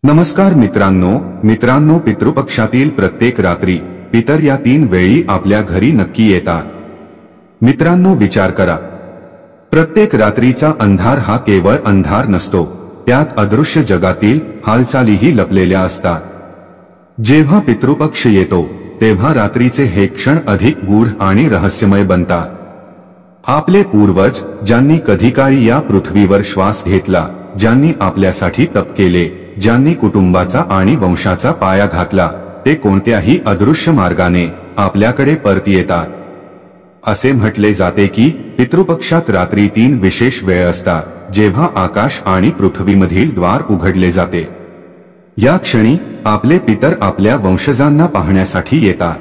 नमस्कार मित्रांनो, पितृपक्षातील प्रत्येक रात्री पितर या 3 वेळी आपल्या घरी नक्की येतात। मित्रांनो, विचार करा, प्रत्येक रात्रीचा अंधार हा केवळ अंधार नसतो, त्यात अदृश्य जगातील हालचालीही लपलेल्या असतात। जेव्हा पितृपक्ष येतो तेव्हा रात्रीचे हे क्षण अधिक गूढ आणि रहस्यमय बनतात। आपले पूर्वज ज्यांनी कधी काळी या पृथ्वीवर श्वास घेतला, ज्यांनी आपल्यासाठी तप केले, ज्यांनी कुटुंबाचा आणि वंशाचा पाया घातला, ते कोणत्याही अदृश्य मार्गाने आपल्याकडे परत येतात। असे म्हटले जाते की पितृपक्षात रात्री 3 विशेष वेळ असतात, जेव्हा आकाश आणि पृथ्वीमधील द्वार उघडले जाते। या क्षणी आपले पितर आपल्या वंशजांना पाहण्यासाठी येतात।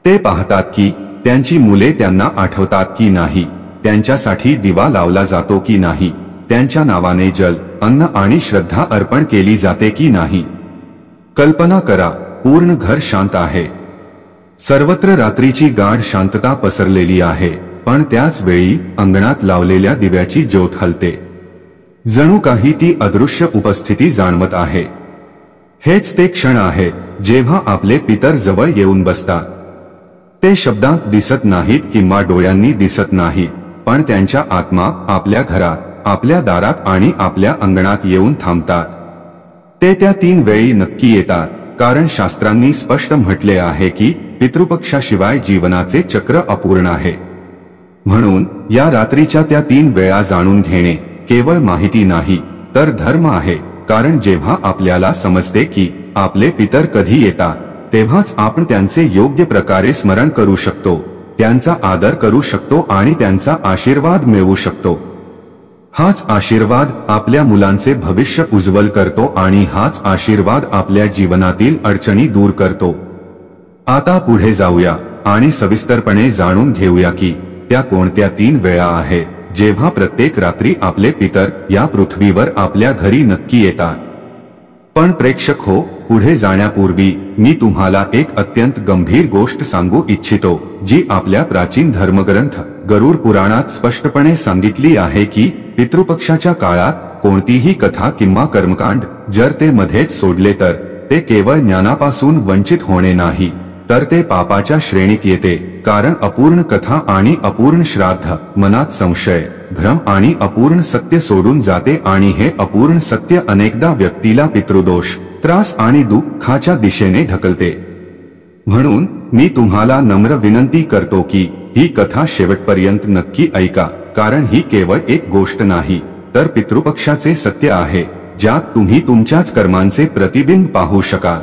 ते पाहतात की त्यांची मुले त्यांना आठवतात की नाही, त्यांच्यासाठी दिवा लावला जातो की नाही, त्यांच्या नावाने जल, अन्न आणि श्रद्धा अर्पण केली जाते की नाही। कल्पना करा, पूर्ण घर शांत आहे, सर्वत्र रात्रीची गाढ शांतता पसरलेली आहे, पण त्याच वेळी अंगणात लावलेल्या दिव्याची ज्योत हलते, जणू काही ती अदृश्य उपस्थिती जाणवत आहे। हेच ते क्षण आहे जेव्हा आपले पितर जवळ येऊन बसतात। ते शब्दांत दिसत नाहीत किंवा डोळ्यांनी दिसत नाहीत, पण त्यांच्या आत्मा आपल्या घरात, आपल्या दारात आणि आपल्या अंगणात येऊन थांबतात। ते त्या 3 वेळी नक्की येतात, कारण शास्त्रांनी स्पष्ट म्हटले आहे की पितृपक्षाशिवाय जीवनाचे चक्र अपूर्ण आहे। म्हणून या रात्रीच्या त्या 3 वेळा जाणून घेणे केवळ माहिती नाही, तर धर्म आहे। कारण जेव्हा आपल्याला समजते की आपले पितर कधी येतात, तेव्हाच आपण त्यांचे योग्य प्रकारे स्मरण करू शकतो, त्यांचा आदर करू शकतो आणि त्यांचा आशीर्वाद मिळवू शकतो। हाच आशीर्वाद आपल्या मुलांचे भविष्य उज्ज्वल करतो आणि हाच आशीर्वाद आपल्या जीवनातील अडचणी दूर करतो। आता पुढे जाऊया आणि सविस्तरपणे जाणून घेऊया की त्या कोणत्या 3 वेळा आहेत जेव्हा प्रत्येक रात्री आपले पितर या पृथ्वीवर आपल्या घरी नक्की येतात। पण प्रेक्षक हो, पुढे जाण्यापूर्वी मी तुम्हाला एक अत्यंत गंभीर गोष्ट सांगू इच्छितो, जी आपल्या प्राचीन धर्मग्रंथ गरुड पुराणात स्पष्टपणे सांगितली आहे की पितृपक्षाच्या काळात कोणतीही कथा किंवा कर्मकांड जर ते मध्येच सोडले तर ते केवळ ज्ञानापासून वंचित होणे नाही, तर ते पापाच्या श्रेणीत येते। कारण अपूर्ण कथा आणि अपूर्ण श्राद्ध मनात संशय, भ्रम आणि अपूर्ण सत्य सोडून जाते आणि हे अपूर्ण सत्य अनेकदा व्यक्तीला पितृदोष, त्रास आणि दुःखाच्या दिशेने ढकलते। म्हणून मी तुम्हाला नम्र विनंती करतो की ही कथा शेवटपर्यंत नक्की ऐका, कारण ही केवळ एक गोष्ट नाही, तर पितृपक्षाचे सत्य आहे, ज्यात तुम्ही तुमच्याच कर्मांचे प्रतिबिंब पाहू शकाल।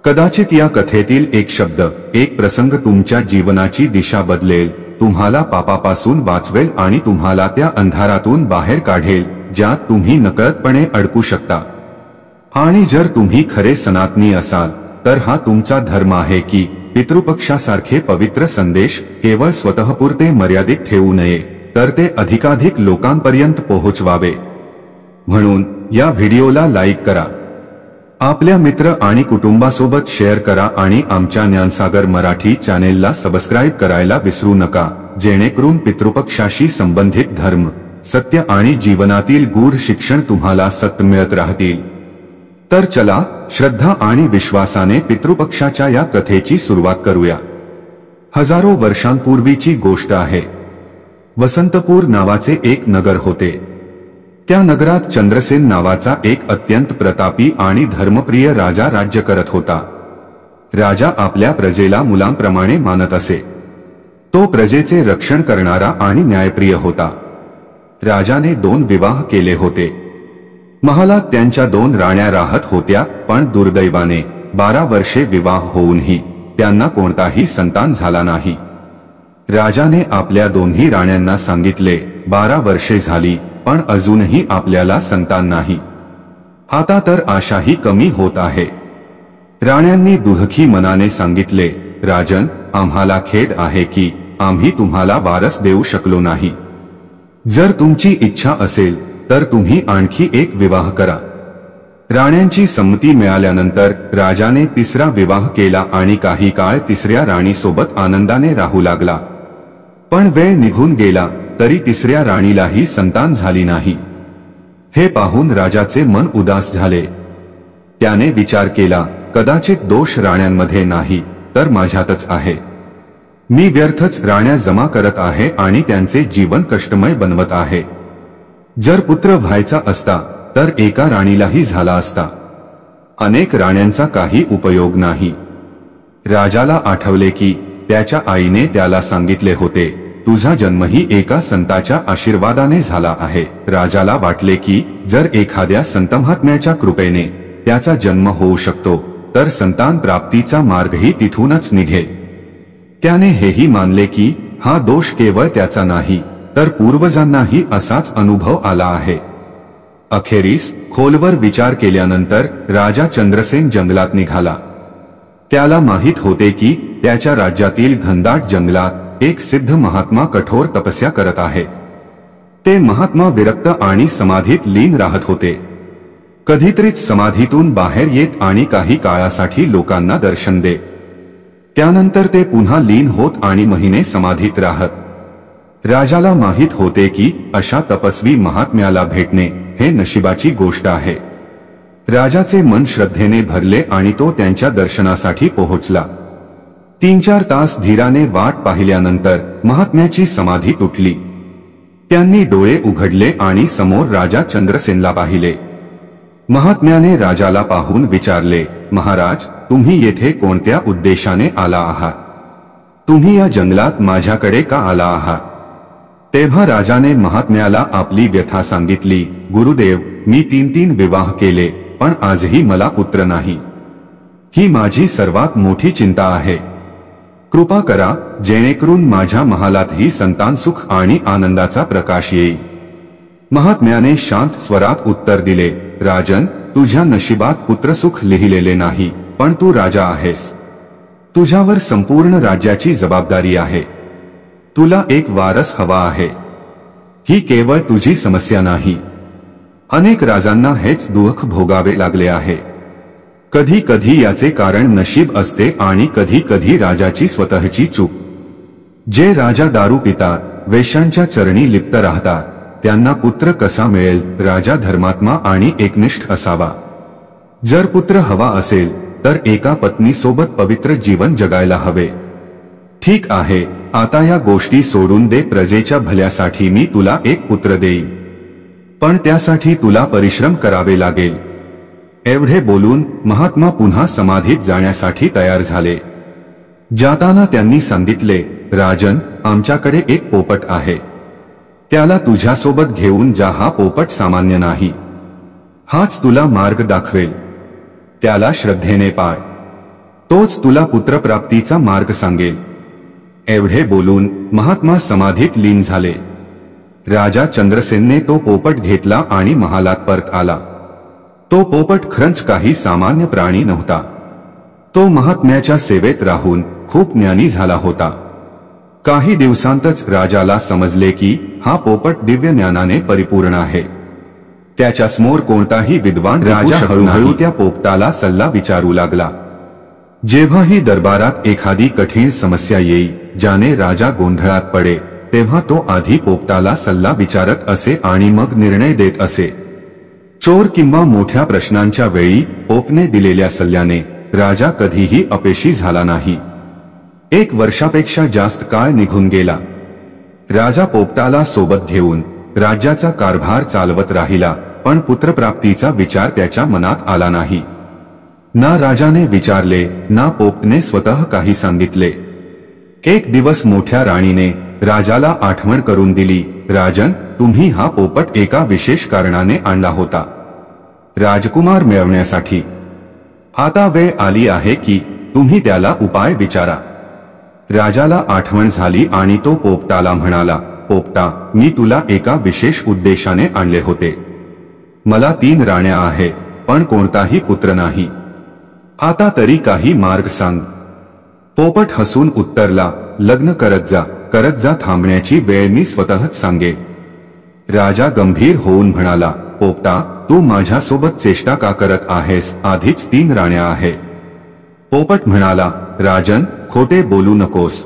कदाचित या कथेतील एक शब्द, एक प्रसंग तुमच्या जीवनाची दिशा बदलेल, तुम्हाला पापापासून वाचवेल आणि तुम्हाला त्या अंधारातून बाहेर काढेल ज्यात तुम्ही नकळतपणे अडकू शकता। आणि जर तुम्ही खरे सनातनी असाल तर हा तुमचा धर्म आहे की पितृपक्षासारखे पवित्र संदेश केवळ स्वतःपुरते मर्यादित ठेवू नये, तर ते अधिकाधिक लोकांपर्यंत पोहोचवावे। म्हणून या व्हिडिओला लाईक करा, आपल्या मित्र आणि कुटुंबासोबत शेअर करा आणि आमच्या ज्ञानसागर मराठी चॅनेलला सबस्क्राईब करायला विसरू नका, जेणेकरून पितृपक्षाशी संबंधित धर्म, सत्य आणि जीवनातील गूढ शिक्षण तुम्हाला सतत मिळत राहतील। तर चला, श्रद्धा आणि विश्वासाने पितृपक्षाच्या या कथेची सुरुवात करूया। हजारो वर्षांपूर्वीची गोष्ट आहे। वसंतपूर नावाचे एक नगर होते। त्या नगरात चंद्रसेन नावाचा एक अत्यंत प्रतापी आणि धर्मप्रिय राजा राज्य करत होता। राजा आपल्या प्रजेला मुलांप्रमाणे मानत असे। तो प्रजेचे रक्षण करणारा आणि न्यायप्रिय होता। राजाने 2 विवाह केले होते। महालात त्यांच्या 2 राण्या राहत होत्या, पण दुर्दैवाने 12 वर्षे विवाह होऊनही त्यांना कोणताही संतान झाला नाही। राजाने आपल्या 2ही राण्यांना सांगितले, 12 वर्षे झाली पण अजूनही आपल्याला संतान नाही, आता तर आशाही कमी होत आहे। राण्यांनी दुःखी मनाने सांगितले, राजन, आम्हाला खेद आहे की आम्ही तुम्हाला वारस देऊ शकलो नाही। जर तुमची इच्छा असेल तर तुम्ही आणखी एक विवाह करा। राण्यांची संमती मिळाल्यानंतर राजाने 3रा विवाह केला आणि काही काळ 3ऱ्या राणीसोबत आनंदाने राहू लागला। पण वेळ निघून गेला तरी 3ऱ्या राणीलाही संतान झाली नाही। हे पाहून राजाचे मन उदास झाले। त्याने विचार केला, कदाचित दोष राण्यांमध्ये नाही तर माझ्यातच आहे. मी व्यर्थच राण्या जमा करत आहे आणि त्यांचे जीवन कष्टमय बनवत आहे. जर पुत्र व्हायचा असता तर एका राणीलाही झाला असता. अनेक राण्यांचा काही उपयोग नाही. राजाला आठवले की त्याच्या आईने त्याला सांगितले होते, तुझा जन्मही एका संताच्या आशीर्वादाने झाला आहे. राजाला वाटले की जर एखाद्या संतमहात्म्याच्या कृपेने त्याचा जन्म होऊ शकतो तर संतान प्राप्तीचा मार्गही तिथूनच निघेल. त्याने हेही मानले की हा दोष केवळ त्याचा नाही तर पूर्वजांनाही असाच अनुभव आला आहे. अखेरीस खोलवर विचार केल्यानंतर राजा चंद्रसेन जंगलात निघाला. त्याला माहित होते की त्याच्या राज्यातील घनदाट जंगलात एक सिद्ध महात्मा कठोर तपस्या करत आहे. ते महात्मा विरक्त आणि समाधीत लीन राहत होते. कधीतरीच समाधीतून बाहेर येत आणि काही काळासाठी लोकांना दर्शन देत. त्यानंतर ते पुन्हा लीन होत आणि महिने समाधीत राहत. राजाला माहित होते की अशा तपस्वी महात्म्याला भेटणे हे नशिबाची गोष्ट आहे. राजाचे मन श्रद्धेने भरले आणि तो त्यांच्या दर्शनासाठी पोहोचला. 3-4 तास धीराने वाट पाहिल्यानंतर महात्म्याची समाधी तुटली. त्यांनी डोळे उघडले आणि समोर राजा चंद्रसेनला पाहिले. महात्म्याने राजाला पाहून विचारले, महाराज, तुम्ही येथे कोणत्या उद्देशाने आला आहात? तुम्ही या जंगलात माझ्याकडे का आला आहात? तेव्हा राजाने महात्म्याला आपली व्यथा सांगितली. गुरुदेव, मी 3 विवाह केले पण आजही मला पुत्र नाही. ही माझी सर्वात मोठी चिंता आहे. कृपा करा जेणेकरून माझ्या महालातही संतान सुख आणि आनंदाचा प्रकाश येईल. महात्म्याने शांत स्वरात उत्तर दिले, राजन, तुझ्या नशिबात पुत्रसुख लिहिलेले नाही, पण तू राजा आहेस. तुझ्यावर संपूर्ण राज्याची जबाबदारी आहे. तुला एक वारस हवा आहे. ही केवळ तुझी समस्या नाही. अनेक राजांना हेच दुःख भोगावे लागले आहे. कधी कधी याचे कारण नशीब असते आणि कधी कधी राजाची स्वतःची चूक. जे राजा दारू पितात, वेश्यांच्या चरणी लिप्त राहतात, त्यांना पुत्र कसा मिळेल? राजा धर्मात्मा आणि एकनिष्ठ असावा. जर पुत्र हवा असेल तर एका पत्नीसोबत पवित्र जीवन जगायला हवे. ठीक आहे, आता या गोष्टी सोडून दे. प्रजेच्या भल्यासाठी मी तुला एक पुत्र देईन, पण त्यासाठी तुला परिश्रम करावे लागेल. एवढे बोलून महात्मा पुन्हा समाधीत जाण्यासाठी तयार झाले. जाताना त्यांनी सांगितले, राजन, आमच्याकडे एक पोपट आहे. त्याला तुझ्यासोबत घेऊन जा. हा पोपट सामान्य नाही. हाच तुला मार्ग दाखवेल. त्याला श्रद्धेने पाळ. तोच तुला पुत्रप्राप्तीचा मार्ग सांगेल. एवढे बोलून महात्मा समाधीत लीन झाले. राजा चंद्रसेनने तो पोपट घेतला आणि महालात परत आला. तो पोपट खरंच काही सामान्य प्राणी नव्हता. तो महात्म्याच्या सेवेत राहून खूप ज्ञानी झाला होता. काही दिवसांतच राजाला समजले की हा पोपट दिव्य ज्ञानाने परिपूर्ण आहे. त्याच्यासमोर कोणताही विद्वान राजा हळूहळू त्या पोपटाला सल्ला विचारू लागला. जेव्हाही दरबारात एखादी कठीण समस्या येई, ज्याने राजा गोंधळात पडे, तेव्हा तो आधी पोपटाला सल्ला विचारत असे आणि मग निर्णय देत असे. चोर किंवा मोठ्या प्रश्नांच्या वेळी पोपने दिलेल्या सल्ल्याने राजा कधीही अपयशी झाला नाही. 1 वर्षापेक्षा जास्त काळ निघून गेला. राजा पोपटाला सोबत घेऊन राज्याचा कारभार चालवत राहिला, पण पुत्रप्राप्तीचा विचार त्याच्या मनात आला नाही. ना राजाने विचारले ना पोपने स्वतः काही सांगितले. एक दिवस मोठ्या राणीने राजाला आठवण करून दिली, राजन, तुम्ही हा पोपट एका विशेष कारणाने आणला होता. राजकुमार मिळवण्यासाठी. आता वेळ आली आहे की तुम्ही त्याला उपाय विचारा. राजाला आठवण झाली आणि तो पोपटाला म्हणाला, पोपटा, मी तुला एका विशेष उद्देशाने आणले होते. मला 3 राण्या आहेत, पण कोणताही पुत्र नाही. आता तरी काही मार्ग सांग. पोपट हसून उत्तरला, लग्न करत जा. थांबण्याची वेळ मी स्वतःच सांगे. राजा गंभीर होऊन म्हणाला, पोपटा, तू माझ्यासोबत चेष्टा का करत आहेस? आधीच 3 राण्या आहेत. पोपट म्हणाला, राजन, खोटे बोलू नकोस.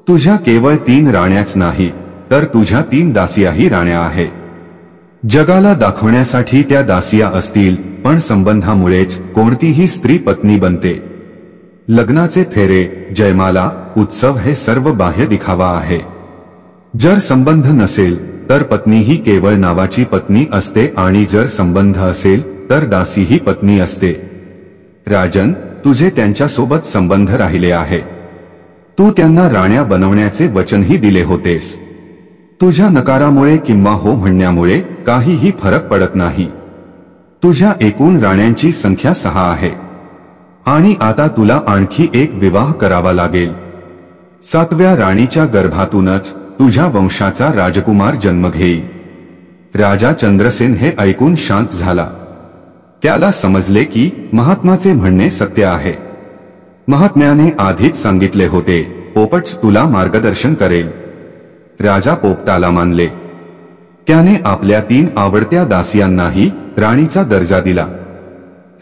तुझ्या केवळ 3 राण्याच नाही तर तुझ्या 3 दासियाही राण्या आहेत. जगाला दाखवण्यासाठी त्या दासिया असतील, पण संबंधामुळेच कोणतीही स्त्री पत्नी बनते. लग्नाचे फेरे, जयमाला, उत्सव हे सर्व बाह्य दिखावा आहे. जर संबंध नसेल तर पत्नी ही केवळ नावाची पत्नी असते आणि जर संबंध असेल तर दासी ही पत्नी असते. राजन, तुझे त्यांच्यासोबत संबंध राहिले आहे. तू त्यांना राण्या बनवण्याचे वचनही दिले होतेस. तुझ्या नकारामुळे किंवा हो म्हणण्यामुळे काहीही फरक पडत नाही. तुझ्या एकूण राण्यांची संख्या 6 आहे आणि आता तुला आणखी एक विवाह करावा लागेल. 7व्या राणीच्या गर्भातूनच तुझ्या वंशाचा राजकुमार जन्म घेईल. राजा चंद्रसेन हे ऐकून शांत झाला. त्याला समजले की महात्माचे म्हणणे सत्य आहे. महात्म्याने आधीच सांगितले होते, पोपट तुला मार्गदर्शन करेल. राजा पोपटाला मानले. त्याने आपल्या 3 आवडत्या दासियांनाही राणीचा दर्जा दिला.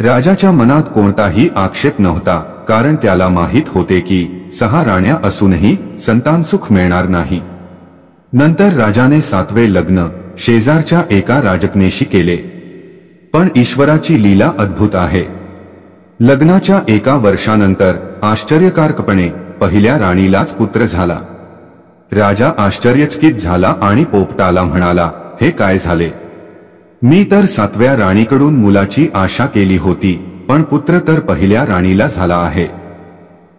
राजाच्या मनात कोणताही आक्षेप नव्हता, कारण त्याला माहित होते की 6 राण्या असूनही संतानसुख मिळणार नाही. नंतर राजाने 7वे लग्न शेजारच्या एका राजकन्येशी केले. पण ईश्वराची लीला अद्भुत आहे. लग्नाच्या 1 वर्षानंतर आश्चर्यकारकपणे पहिल्या राणीलाच पुत्र झाला. राजा आश्चर्यचकित झाला आणि पोपटाला म्हणाला, हे काय झाले? मी तर 7व्या राणीकडून मुलाची आशा केली होती, पण पुत्र तर पहिल्या राणीला झाला आहे.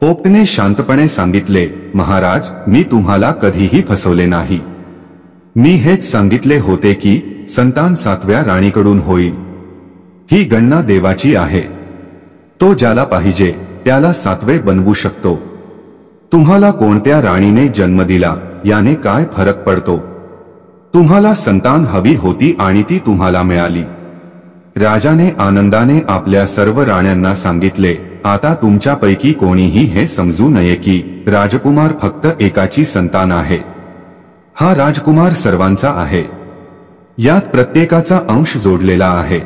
पोपटने शांतपणे सांगितले, महाराज, मी तुम्हाला कधीही फसवले नाही. मी हेच सांगितले होते की संतान 7व्या राणीकडून होईल. ही गणना देवाची आहे. तो ज्याला पाहिजे त्याला 7वे बनवू शकतो. तुम्हाला कोणत्या राणीने जन्म दिला याने काय फरक पडतो? तुम्हाला संतान हवी होती आणि ती तुम्हाला मिळाली. राजाने आनंदाने आपल्या सर्व राण्यांना सांगितले, आता तुमच्यापैकी कोणीही हे समजू नये की राजकुमार फक्त एकाची संतान आहे. हा राजकुमार सर्वांचा आहे. यात प्रत्येकाचा अंश जोडलेला आहे.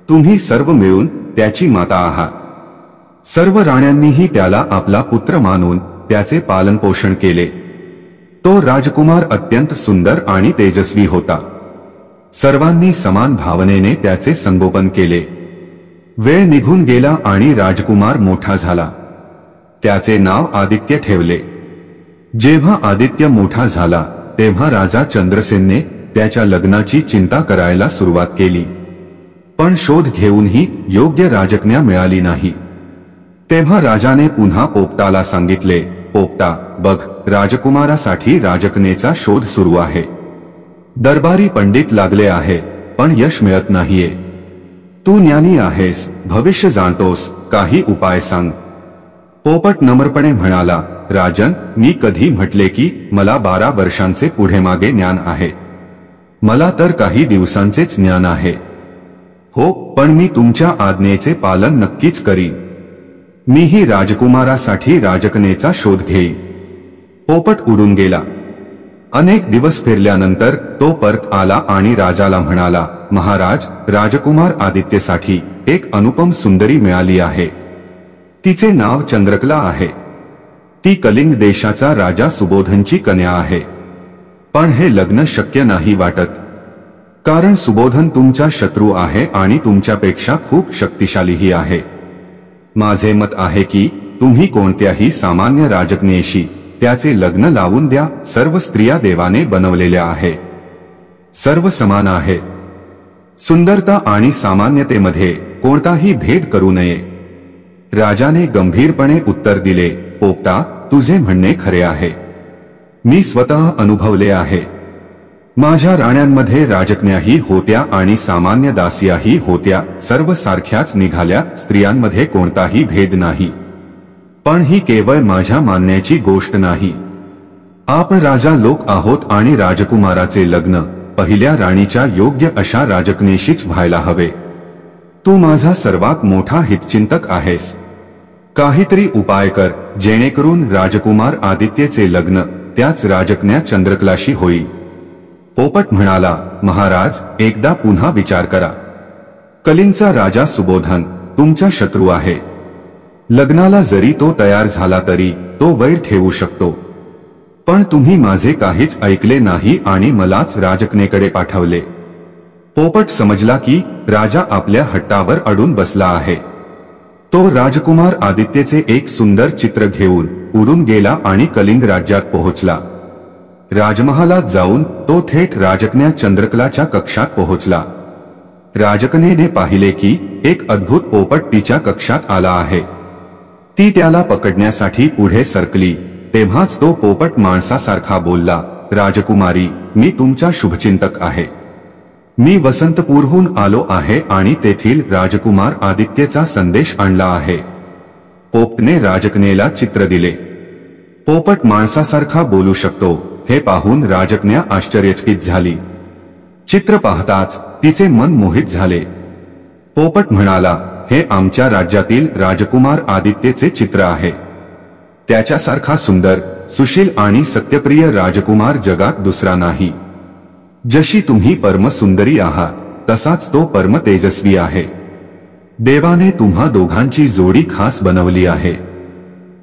तुम्ही सर्व मिळून त्याची माता आहात. सर्व राण्यांनीही त्याला आपला पुत्र मानून त्याचे पालनपोषण केले. तो राजकुमार अत्यंत सुंदर आणि तेजस्वी होता. सर्वांनी समान भावनेने त्याचे संगोपन केले. वेळ निघून गेला आणि राजकुमार मोठा झाला. त्याचे नाव आदित्य ठेवले. जेव्हा आदित्य मोठा झाला तेव्हा राजा चंद्रसेनने त्याच्या लग्नाची चिंता करायला सुरुवात केली. पण शोध घेऊनही योग्य राजकन्या मिळाली नाही. तेव्हा राजाने पुन्हा पोपटाला सांगितले, पोपटा, बघ, राजकुमारासाठी राजकन्येचा शोध सुरू आहे. दरबारी पंडित लागले आहे, पण यश मिळत नाहीये. तू ज्ञानी आहेस, भविष्य जाणतोस, काही उपाय सांग. पोपट नम्रपणे म्हणाला, राजन, मी कधी म्हटले की मला 12 वर्षांचे पुढे मागे ज्ञान आहे? मला तर काही दिवसांचेच ज्ञान आहे. हो, पण मी तुमच्या आज्ञेचे पालन नक्कीच करीन. मीही राजकुमारासाठी राजकन्येचा शोध घेईन. पोपट उडून गेला. अनेक दिवस फिरल्यानंतर तो परत आला आणि राजाला म्हणाला, महाराज, राजकुमार आदित्यसाठी एक अनुपम सुंदरी मिळाली आहे. तिचे नाव चंद्रकला आहे. ती कलिंग देशाचा राजा सुबोधनची कन्या आहे. पण हे लग्न शक्य नाही वाटत, कारण सुबोधन तुमचा शत्रू आहे आणि तुमच्यापेक्षा खूप शक्तिशालीही आहे. माझे मत आहे की तुम्ही कोणत्याही सामान्य राजकन्येशी त्याचे लग्न लावून द्या. सर्व स्त्रिया देवाने बनवलेल्या आहेत. सर्व समान आहेत. सुंदरता आणि सामान्यतेमध्ये कोणताही भेद करू नये. राजाने गंभीरपणे उत्तर दिले, पोपटा, तुझे म्हणणे खरे आहे. मी स्वतः अनुभवले आहे. माझ्या राण्यांमध्ये राजकन्याही होत्या आणि सामान्य दासियाही होत्या. सर्व सारख्याच निघाल्या. स्त्रियांमध्ये कोणताही भेद नाही. पण ही केवळ माझ्या मानण्याची गोष्ट नाही. आपण राजा लोक आहोत आणि राजकुमाराचे लग्न पहिल्या राणीच्या योग्य अशा राजकन्येशीच व्हायला हवे. तू माझा सर्वात मोठा हितचिंतक आहेस. काहीतरी उपाय कर जेणेकरून राजकुमार आदित्यचे लग्न त्याच राजकन्या चंद्रकलाशी होईल. पोपट म्हणाला, महाराज, एकदा पुन्हा विचार करा. कलिंगचा राजा सुबोधन तुमचा शत्रू आहे. लग्नाला जरी तो तयार झाला तरी तो वैर ठेवू शकतो. पण तुम्ही माझे काहीच ऐकले नाही आणि मलाच राजकन्येकडे पाठवले. पोपट समजला की राजा आपल्या हट्टावर अडून बसला आहे. तो राजकुमार आदित्यचे एक सुंदर चित्र घेऊन उडून गेला आणि कलिंग राज्यात पोहोचला. राजमहालात जाऊन तो थेट राजकन्या चंद्रकलाच्या कक्षात पोहोचला. राजकन्येने पाहिले की एक अद्भुत पोपट तिच्या कक्षात आला आहे. ती त्याला पकडण्यासाठी पुढे सरकली तेव्हाच तो पोपट माणसासारखा बोलला, राजकुमारी, मी तुमचा शुभचिंतक आहे. मी वसंतपूरहून आलो आहे आणि तेथील राजकुमार आदित्यचा संदेश आणला आहे. पोपटने राजकन्येला चित्र दिले. पोपट माणसासारखा बोलू शकतो हे पाहून राजकन्या आश्चर्यचकित झाली. चित्र पाहताच तिचे मन मोहित झाले. पोपट म्हणाला, हे आमच्या राज्यातील राजकुमार आदित्यचे चित्र आहे. त्याच्यासारखा सुंदर, सुशील आणि सत्यप्रिय राजकुमार जगात दुसरा नाही. जशी तुम्ही परमसुंदरी आहात तसाच तो परम तेजस्वी आहे. देवाने तुम्हा दोघांची जोडी खास बनवली आहे.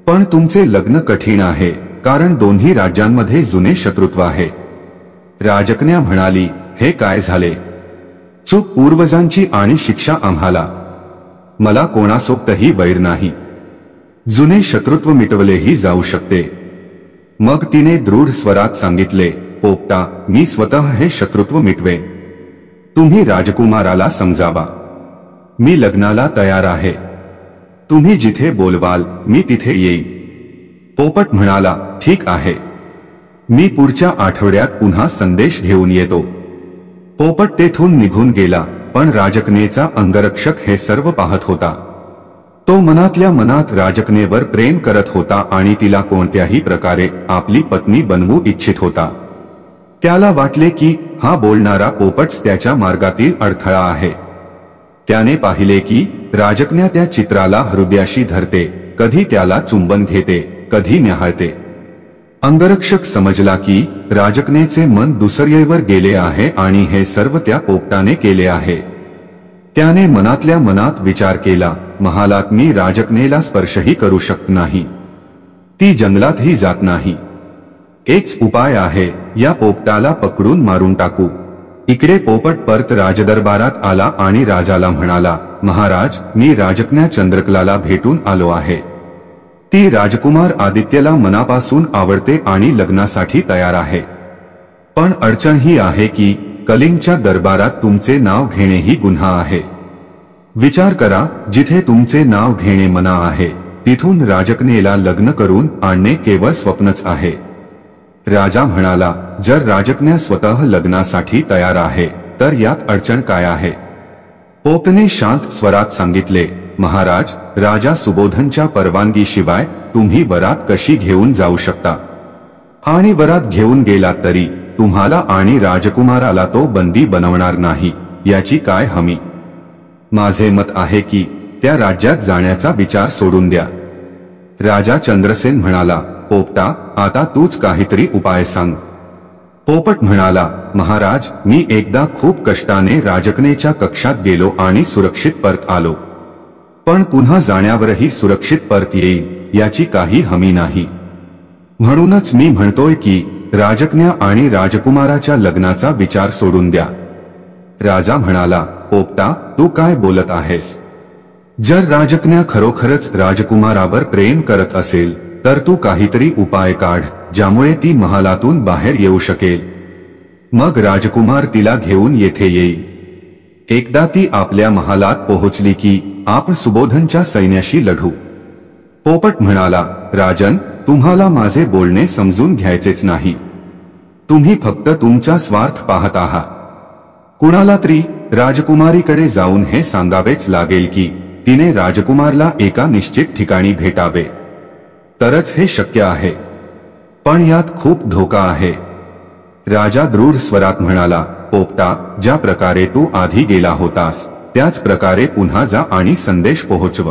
पण तुमचे लग्न कठीण आहे कारण दोन्ही राज्यांमध्ये जुने शत्रुत्व आहे. राजकन्या म्हणाली, हे काय झाले? चूक पूर्वजांची आणि शिक्षा आम्हाला. मला कोणासोबतही वैर नाही. जुने शत्रुत्व मिटवलेही जाऊ शकते. मग तिने दृढ स्वरात सांगितले, पोपटा, मी स्वतः हे शत्रुत्व मिटवे. तुम्ही राजकुमाराला समजावा. मी लग्नाला तयार आहे. तुम्ही जिथे बोलवाल मी तिथे येईन. पोपट म्हणाला, ठीक आहे. मी पुढच्या आठवड्यात पुन्हा संदेश घेऊन येतो. पोपट तेथून निघून गेला. पण राजकन्येचा अंगरक्षक हे सर्व पाहत होता. तो मनातल्या मनात राजकन्येवर प्रेम करत होता आणि तिला कोणत्याही प्रकारे आपली पत्नी बनवू इच्छित होता. त्याला वाटले की हा बोलणारा पोपटच त्याच्या मार्गातील अडथळा आहे. त्याने पाहिले की राजकन्या त्या चित्राला हृदयाशी धरते, कधी त्याला चुंबन घेते, कधी न्याहाळते. अंगरक्षक समजला की राजकन्येचे मन दुसर्येवर गेले आहे आणि हे सर्व त्या पोपटाने केले आहे. त्याने मनातल्या मनात विचार केला, महालात मी राजकन्येला स्पर्शही करू शकत नाही. ती जंगलातही जात नाही. एकच उपाय आहे, या पोपटाला पकडून मारून टाकू. इकडे पोपट परत राजदरबारात आला आणि राजाला म्हणाला, महाराज, मी राजकन्या चंद्रकलाला भेटून आलो आहे. ती राजकुमार आदित्यला मनापासून आवडते आणि लग्नासाठी तयार आहे. पण अडचण ही आहे की कलिंगच्या दरबारात तुमचे नाव घेणेही गुन्हा आहे. विचार करा, जिथे तुमचे नाव घेणे मना आहे तिथून राजकन्येला लग्न करून आणणे केवळ स्वप्नच आहे. राजा म्हणाला, जर राजकन्या स्वतः लग्नासाठी तयार आहे तर यात अडचण काय आहे? पोपटने शांत स्वरात सांगितले, महाराज, राजा सुबोधनच्या परवानगीशिवाय तुम्ही वरात कशी घेऊन जाऊ शकता? आणि वरात घेऊन गेलात तरी तुम्हाला आणि राजकुमाराला तो बंदी बनवणार नाही याची काय हमी? माझे मत आहे की त्या राज्यात जाण्याचा विचार सोडून द्या. राजा चंद्रसेन म्हणाला, पोपटा, आता तूच काहीतरी उपाय सांग. पोपट म्हणाला, महाराज, मी एकदा खूप कष्टाने राजकन्येच्या कक्षात गेलो आणि सुरक्षित परत आलो. पण पुन्हा जाण्यावरही सुरक्षित परत येईल याची काही हमी नाही. म्हणूनच मी म्हणतोय की राजकन्या आणि राजकुमाराच्या लग्नाचा विचार सोडून द्या. राजा म्हणाला, पोपटा, तू काय बोलत आहेस? जर राजकन्या खरोखरच राजकुमारावर प्रेम करत असेल तर तू काहीतरी उपाय काढ ज्यामुळे ती महालातून बाहेर येऊ शकेल. मग राजकुमार तिला घेऊन येथे येईल. एकदा ती आपल्या महालात पोहोचली की आपण सुबोधनच्या सैन्याशी लढू. पोपट म्हणाला, राजन, तुम्हाला माझे बोलणे समजून घ्यायचेच नाही. तुम्ही फक्त तुमचा स्वार्थ पाहत आहात. कुणाला तरी राजकुमारीकडे जाऊन हे सांगावेच लागेल की तिने राजकुमारला एका निश्चित ठिकाणी भेटावे, तरच हे शक्य आहे. पण यात खूप धोका आहे. राजा दृढ स्वरात म्हणाला, पोपटा, ज्या प्रकारे तू आधी गेला होतास त्याच प्रकारे पुन्हा जा आणि संदेश पोहोचव.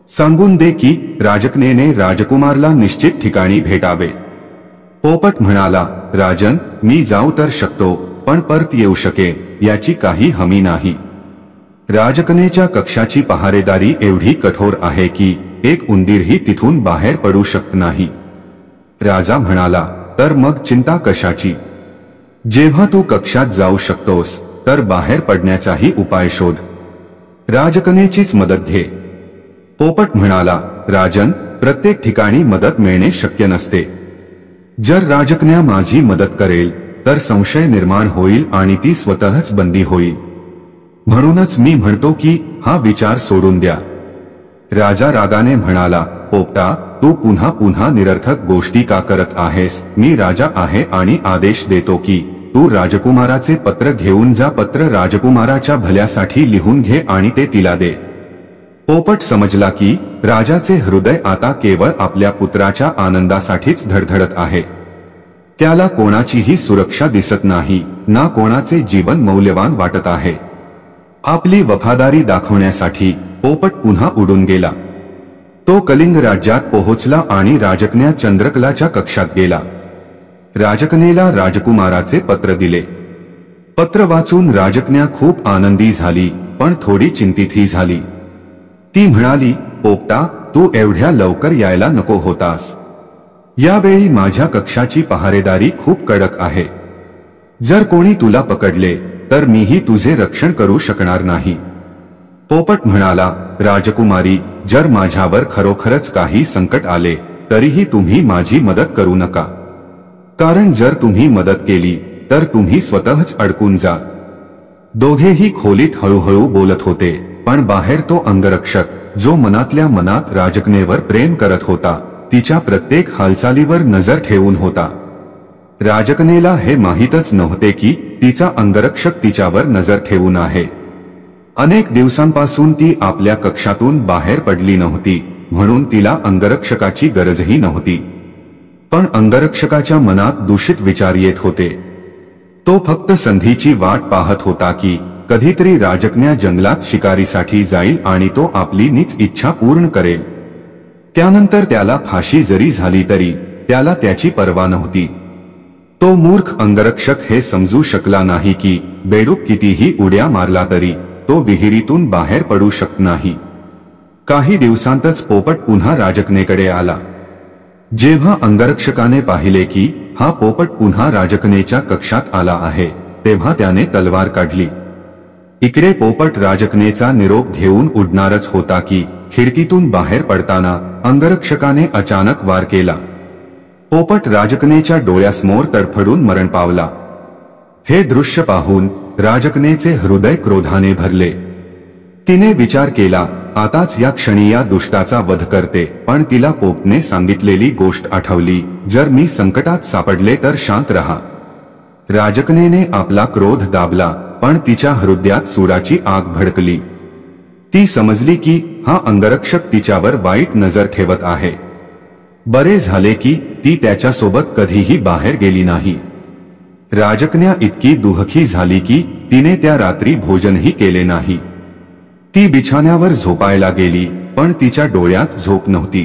सांगून दे की राजकन्येने राजकुमारला निश्चित ठिकाणी भेटावे. पोपट म्हणाला, राजन, मी जाऊ तर शकतो पण परत येऊ शके याची काही हमी नाही. राजकन्येच्या कक्षाची पहारेदारी एवढी कठोर आहे की एक उंदीरही तिथून बाहेर पडू शकत नाही. राजा म्हणाला, तर मग चिंता कशाची? जेव्हा तू कक्षात जाऊ शकतोस तर बाहेर पडण्याचाही उपाय शोध. राजकन्येचीच मदत घे. पोपट म्हणाला, राजन, प्रत्येक ठिकाणी मदत मिळणे शक्य नसते. जर राजकन्या माझी मदत करेल तर संशय निर्माण होईल आणि ती स्वतःच बंदी होईल. म्हणूनच मी म्हणतो की हा विचार सोडून द्या. राजा रागाने म्हणाला, पोपटा, तू पुन्हा पुन्हा निरर्थक गोष्टी का करत आहेस? मी राजा आहे आणि आदेश देतो की तू राजकुमाराचे पत्र घेऊन जा. पत्र राजकुमाराच्या भल्यासाठी लिहून घे आणि ते तिला दे. पोपट समजला की राजाचे हृदय आता केवळ आपल्या पुत्राच्या आनंदासाठीच धडधडत आहे. त्याला कोणाचीही सुरक्षा दिसत नाही, ना कोणाचे जीवन मौल्यवान वाटत आहे. आपली वफादारी दाखवण्यासाठी पोपट पुन्हा उडून गेला. तो कलिंग राज्यात पोहोचला आणि राजकन्या चंद्रकलाच्या कक्षात गेला. राजकन्येला राजकुमाराचे पत्र दिले. पत्र वाचून राजकन्या खूप आनंदी झाली, पण थोडी चिंतितही झाली. ती म्हणाली, पोपटा, तू एवढ्या लवकर यायला नको होतास. यावेळी माझ्या कक्षाची पहारेदारी खूप कडक आहे. जर कोणी तुला पकडले तर मीही तुझे रक्षण करू शकणार नाही. पोपट म्हणाला, राजकुमारी, जर माझ्यावर खरोखरच काही संकट आले तरीही तुम्ही माझी मदत करू नका. कारण जर तुम्ही मदत केली तर तुम्ही स्वतःच अडकून जाल. दोघेही खोलीत हळूहळू बोलत होते, पण बाहेर तो अंगरक्षक, जो मनातल्या मनात राजकन्येवर प्रेम करत होता, तिच्या प्रत्येक हालचालीवर नजर ठेवून होता. राजकन्येला हे माहीतच नव्हते की तिचा अंगरक्षक तिच्यावर नजर ठेवून आहे. अनेक दिवसांपासून ती आपल्या कक्षातून बाहेर पडली नव्हती, म्हणून तिला अंगरक्षकाची गरजही नव्हती. पण अंगरक्षकाच्या मनात दूषित विचार येत होते. तो फक्त संधीची वाट पाहत होता की कधीतरी राजकन्या जंगलात शिकारीसाठी जाईल आणि तो आपली नीच इच्छा पूर्ण करेल. त्यानंतर त्याला फाशी जरी झाली तरी त्याला त्याची पर्वा नव्हती. तो मूर्ख अंगरक्षक हे समजू शकला नाही की बेडूक कितीही उड्या मारला तरी तो विहिरीतून बाहेर पडू शकत नाही. काही दिवसांतच पोपट पुन्हा राजकन्येकडे आला. जेव्हा अंगरक्षकाने पाहिले की हा पोपट पुन्हा राजकन्येच्या कक्षात आला आहे, तेव्हा त्याने तलवार काढली. इकडे पोपट राजकन्येचा निरोप घेऊन उडणारच होता की खिडकीतून बाहेर पडताना अंगरक्षकाने अचानक वार केला. पोपट राजकन्येच्या डोळ्यासमोर तडफडून मरण पावला. हे दृश्य पाहून राजकन्येचे हृदय क्रोधाने भरले. तिने विचार केला, आताच या क्षणी या दुष्टाचा वध करते. पण तिला पोपटने सांगितलेली गोष्ट आठवली, जर मी संकटात सापडले तर शांत रहा. राजकन्येने आपला क्रोध दाबला, पण तिच्या हृदयात सूडाची आग भडकली. ती समजली की हा अंगरक्षक तिच्यावर वाईट नजर ठेवत आहे. बरे झाले की ती त्याच्यासोबत कधीही बाहेर गेली नाही. राजकन्या इतकी दुःखी झाली की तिने त्या रात्री भोजनही केले नाही. ती बिछाण्यावर झोपायला गेली, पण तिच्या डोळ्यात झोप नव्हती.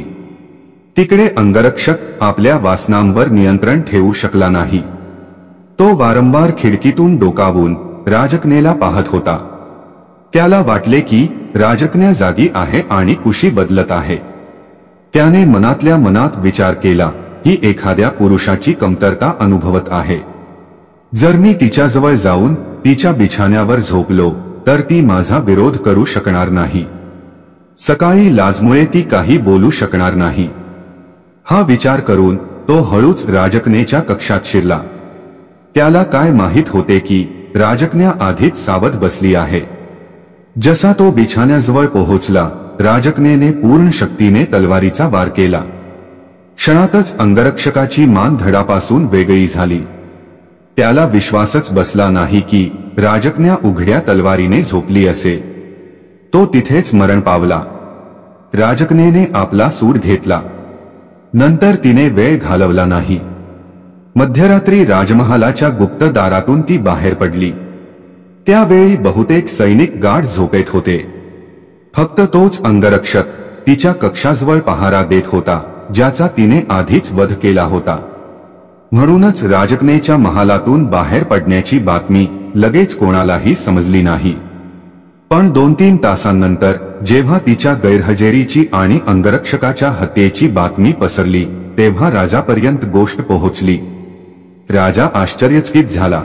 तिकडे अंगरक्षक आपल्या वासनांवर नियंत्रण ठेवू शकला नाही. तो वारंवार खिडकीतून डोकावून राजकन्येला पाहत होता. त्याला वाटले की राजकन्या जागी आहे आणि कुशी बदलत आहे. त्याने मनातल्या मनात विचार केला, ही एखाद्या पुरुषाची कमतरता अनुभवत आहे. जर मी तिच्याजवळ जाऊन तिच्या बिछाण्यावर झोपलो तर ती माझा विरोध करू शकणार नाही. सकाळी लाजमुळे ती काही बोलू शकणार नाही. हा विचार करून तो हळूच राजकन्येच्या कक्षात शिरला. त्याला काय माहित होते की राजकन्या आधीच सावध बसली आहे. जसा तो बिछाण्याजवळ पोहोचला, राजकन्येने पूर्ण शक्तीने तलवारीचा वार केला. क्षणातच अंगरक्षकाची मान धडापासून वेगळी झाली. त्याला विश्वासच बसला नाही की राजकन्या उघड्या तलवारीने झोपली असेल. तो तिथेच मरण पावला. राजकन्येने आपला सूड घेतला. नंतर तिने वेळ घालवला नाही. मध्यरात्री राजमहालाच्या गुप्त दारातून ती बाहेर पडली. त्यावेळी बहुतेक सैनिक गाढ झोपेत होते. फक्त तोच अंगरक्षक तिच्या कक्षाजवळ पहारा देत होता, ज्याचा तिने आधीच वध केला होता. म्हणूनच राजकन्येच्या महालातून बाहेर पडण्याची बातमी लगेच कोणालाही समजली नाही. पण 2-3 तासांनंतर जेव्हा तिच्या गैरहजेरीची आणि अंगरक्षकाच्या हत्येची बातमी पसरली, तेव्हा राजापर्यंत गोष्ट पोहोचली. राजा आश्चर्यचकित झाला.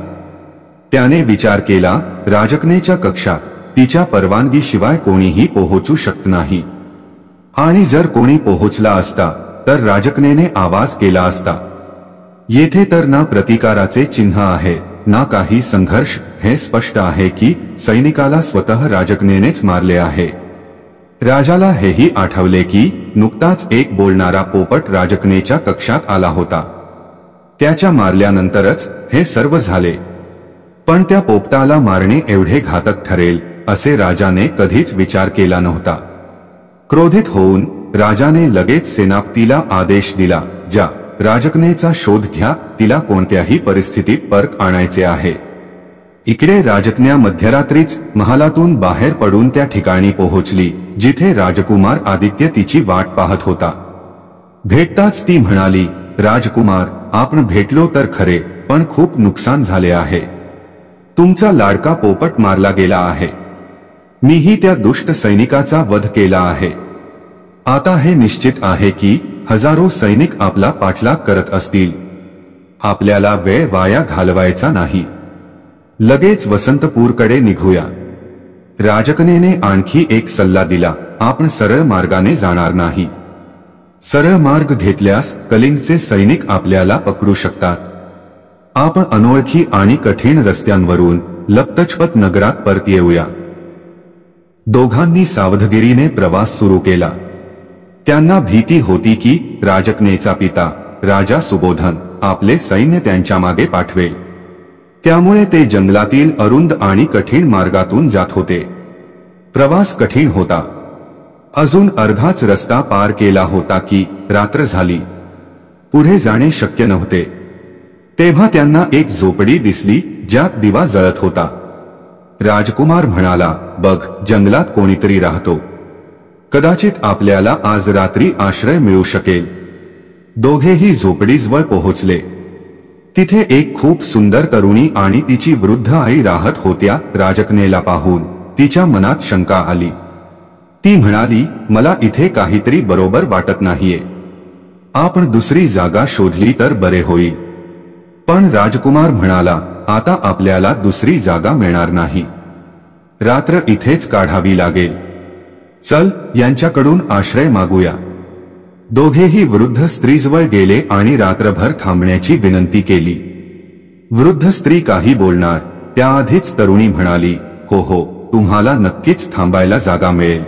त्याने विचार केला, राजकन्येच्या कक्षात तिच्या परवानगीशिवाय कोणीही पोहोचू शकत नाही, आणि जर कोणी पोहोचला असता तर राजकन्येने आवाज केला असता. येथे तर ना प्रतिकाराचे चिन्ह आहे ना काही संघर्ष. हे स्पष्ट आहे की सैनिकाला स्वतः राजकन्येनेच मारले आहे. राजाला हेही आठवले की नुकताच एक बोलणारा पोपट राजकन्येच्या कक्षात आला होता. त्याच्या मारल्यानंतरच हे सर्व झाले. पण त्या पोपटाला मारणे एवढे घातक ठरेल असे राजाने कधीच विचार केला नव्हता. क्रोधित होऊन राजाने लगेच सेनापतीला आदेश दिला, जा, राजकन्येचा शोध घ्या, तिला कोणत्याही परिस्थितीत परत आणायचे आहे. इकडे राजकन्या मध्यरात्रीच महालातून बाहेर पडून त्या ठिकाणी पोहोचली जिथे राजकुमार आदित्य तिची वाट पाहत होता. भेटताच ती म्हणाली, राजकुमार, आपण भेटलो तर खरे, पण खूप नुकसान झाले आहे. तुमचा लाडका पोपट मारला गेला आहे. मीही त्या दुष्ट सैनिकाचा वध केला आहे. आता हे निश्चित आहे की हजारो सैनिक आपला पाठलाग करत असतील. आपल्याला वेळ वाया घालवायचा नाही. लगेच वसंतपूरकडे निघूया. राजकन्येने आणखी एक सल्ला दिला, आपण सरळ मार्गाने जाणार नाही. सरळ मार्ग घेतल्यास कलिंगचे सैनिक आपल्याला पकडू शकतात. आपण अनोळखी आणि कठीण रस्त्यांवरून लपतचपत नगरात परत येऊया. दोघांनी सावधगिरीने प्रवास सुरू केला. त्यांना भीती होती की राजकन्येचा पिता राजा सुबोधन आपले सैन्य त्यांच्या मागे पाठवेल. त्यामुळे ते जंगलातील अरुंद आणि कठीण मार्गातून जात होते. प्रवास कठीण होता. अजून अर्धाच रस्ता पार केला होता की रात्र झाली. पुढे जाणे शक्य नव्हते. तेव्हा त्यांना एक झोपडी दिसली ज्यात दिवा जळत होता. राजकुमार म्हणाला, बघ, जंगलात कोणीतरी राहतो. कदाचित आपल्याला आज रात्री आश्रय मिळू शकेल. दोघेही झोपडीजवळ पोहोचले. तिथे एक खूप सुंदर तरुणी आणि तिची वृद्ध आई राहत होत्या. राजकन्येला पाहून तिच्या मनात शंका आली. ती म्हणाली, मला इथे काहीतरी बरोबर वाटत नाहीये. आपण दुसरी जागा शोधली तर बरे होईल. पण राजकुमार म्हणाला, आता आपल्याला दुसरी जागा मिळणार नाही. रात्र इथेच काढावी लागेल. चल, यांच्याकडून आश्रय मागूया. दोघेही वृद्ध स्त्रीजवळ गेले आणि रात्रभर थांबण्याची विनंती केली. वृद्ध स्त्री काही बोलणार त्याआधीच तरुणी म्हणाली, हो हो, तुम्हाला नक्कीच थांबायला जागा मिळेल.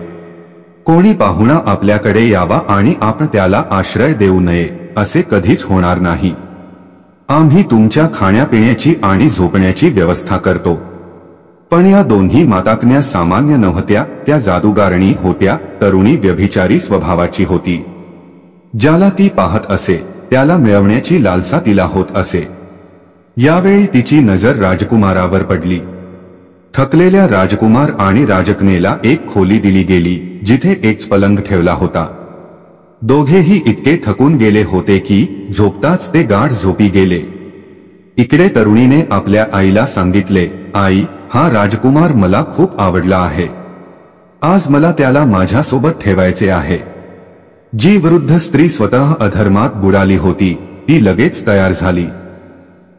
कोणी पाहुणा आपल्याकडे यावा आणि आपण त्याला आश्रय देऊ नये असे कधीच होणार नाही. आम्ही तुमच्या खाण्यापिण्याची आणि झोपण्याची व्यवस्था करतो. पण या दोन्ही माताकन्या सामान्य नव्हत्या. त्या जादूगारणी होत्या. तरुणी व्यभिचारी स्वभावाची होती. ज्याला ती पाहत असे त्याला मिळवण्याची लालसा तिला होत असे. यावेळी तिची नजर राजकुमारावर पडली. थकलेल्या राजकुमार आणि राजकन्येला एक खोली दिली गेली जिथे एक पलंग ठेवला होता. दोघेही इतके थकून गेले होते की झोपताच ते गाढ झोपी गेले. इकडे तरुणीने आपल्या आईला सांगितले, आई, हा राजकुमार मला खूप आवडला आहे. आज मला त्याला माझ्यासोबत ठेवायचे आहे. जी वृद्ध स्त्री स्वतः अधर्मात बुडाली होती ती लगेच तयार झाली.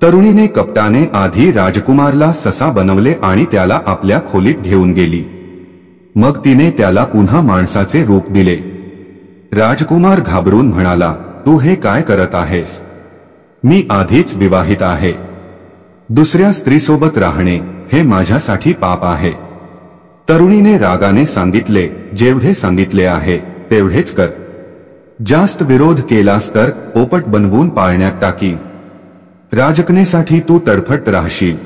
तरुणीने कपटाने आधी राजकुमारला ससा बनवले आणि त्याला आपल्या खोलीत घेऊन गेली. मग तिने त्याला पुन्हा माणसाचे रूप दिले. राजकुमार घाबरून म्हणाला, तू हे काय करत आहेस? मी आधीच विवाहित आहे. दुसऱ्या स्त्रीसोबत राहणे हे माझ्यासाठी पाप आहे. तरुणीने रागाने सांगितले, जेवढे सांगितले आहे तेवढेच कर. जास्त विरोध केलास तर पोपट बनवून पाळण्यात टाकी. राजकन्येसाठी तू तडफडत राहशील.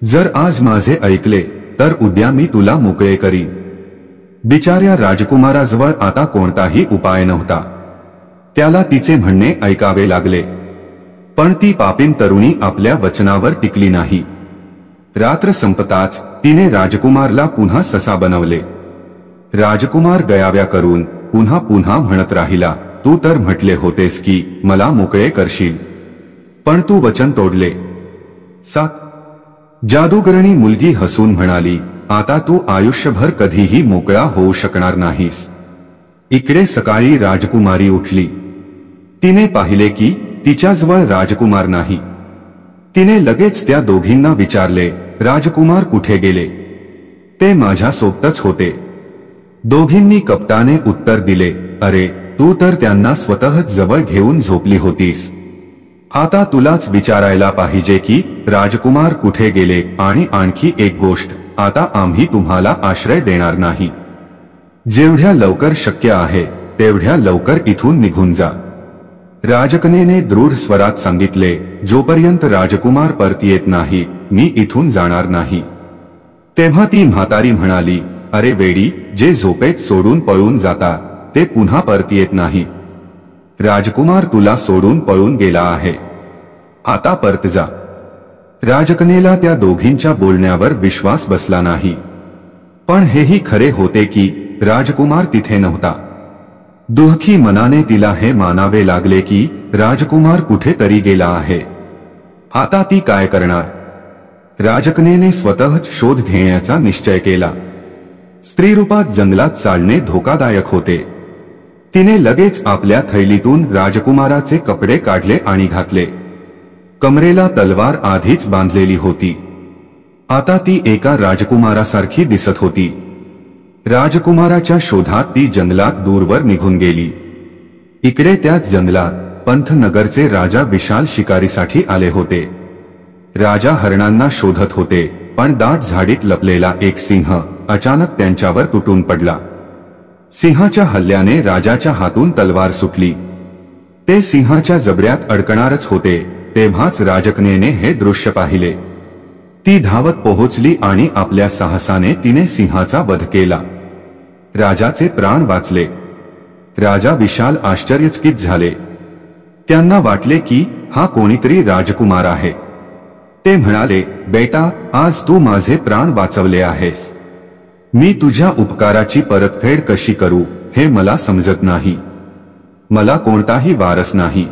जर आज माझे ऐकले तर उद्या मी तुला मोकळे करीन. बिचाऱ्या राजकुमाराजवळ आता कोणताही उपाय नव्हता. त्याला तिचे म्हणणे ऐकावे लागले. पण ती पापीण तरुणी आपल्या वचनावर टिकली नाही. रात्र संपताच तिने राजकुमारला पुन्हा ससा बनवले. राजकुमार गयाव्या करून पुन्हा पुन्हा म्हणत राहिला, तू तर म्हटले होतेस की मला मोकळे करशील, पण तू वचन तोडले. जादूगरणी मुलगी हसून म्हणाली, आता तू आयुष्यभर कधीही मोकळा होऊ शकणार नाहीस. इकडे सकाळी राजकुमारी उठली. तिने पाहिले की तिच्याजवळ राजकुमार नाही. तिने लगेच त्या दोघींना विचारले, राजकुमार कुठे गेले? ते माझ्या सोबतच होते. दोघींनी कपटाने उत्तर दिले, अरे तू तर त्यांना स्वतःच जवळ घेऊन झोपली होतीस. आता तुलाच विचारायला पाहिजे की राजकुमार कुठे गेले. आणि आणखी एक गोष्ट, आता आम्ही तुम्हाला आश्रय देणार नाही. जेवढ्या लवकर शक्य आहे तेवढ्या लवकर इथून निघून जा. राजकन्येने दृढ स्वरात सांगितले, जोपर्यंत राजकुमार परत येत नाही मी इथून जाणार नाही. तेव्हा ती म्हातारी म्हणाली, अरे वेडी, जे झोपेत सोडून पळून जातात ते पुन्हा परत येत नाही. राजकुमार तुला सोडून पळून गेला आहे, आता परत जा. राजकन्येला त्या दोघींच्या बोलण्यावर विश्वास बसला नाही. पण हेही खरे होते की राजकुमार तिथे नव्हता. दुःखी मनाने तिला हे मानावे लागले की राजकुमार कुठेतरी गेला आहे. आता ती काय करणार? राजकन्येने स्वतःच शोध घेण्याचा निश्चय केला. स्त्रीरूपात जंगलात चालणे धोकादायक होते. तिने लगेच आपल्या थैलीतून राजकुमाराचे कपडे काढले आणि घातले. कमरेला तलवार आधीच बांधलेली होती. आता ती एका राजकुमारासारखी दिसत होती. राजकुमाराच्या शोधात ती जंगलात दूरवर निघून गेली. इकडे त्याच जंगलात पंथनगरचे राजा विशाल शिकारीसाठी आले होते. राजा हरणांना शोधत होते, पण दाट झाडीत लपलेला एक सिंह अचानक त्यांच्यावर तुटून पडला. सिंहाच्या हल्ल्याने राजाच्या हातून तलवार सुटली. ते सिंहाच्या जबड्यात अडकणारच होते तेव्हाच राजकन्येने हे दृश्य पाहिले. ती धावत पोहोचली आणि आपल्या साहसाने तिने सिंहाचा वध केला. राजाचे प्राण वाचले. राजा विशाल आश्चर्यचकित झाले. त्यांना वाटले की हा कोणीतरी राजकुमार आहे. ते म्हणाले, बेटा, आज तू माझे प्राण वाचवले आहेस. मी तुझ्या उपकाराची परतफेड कशी करू हे मला समजत नाही. मला कोणताही वारस नाही.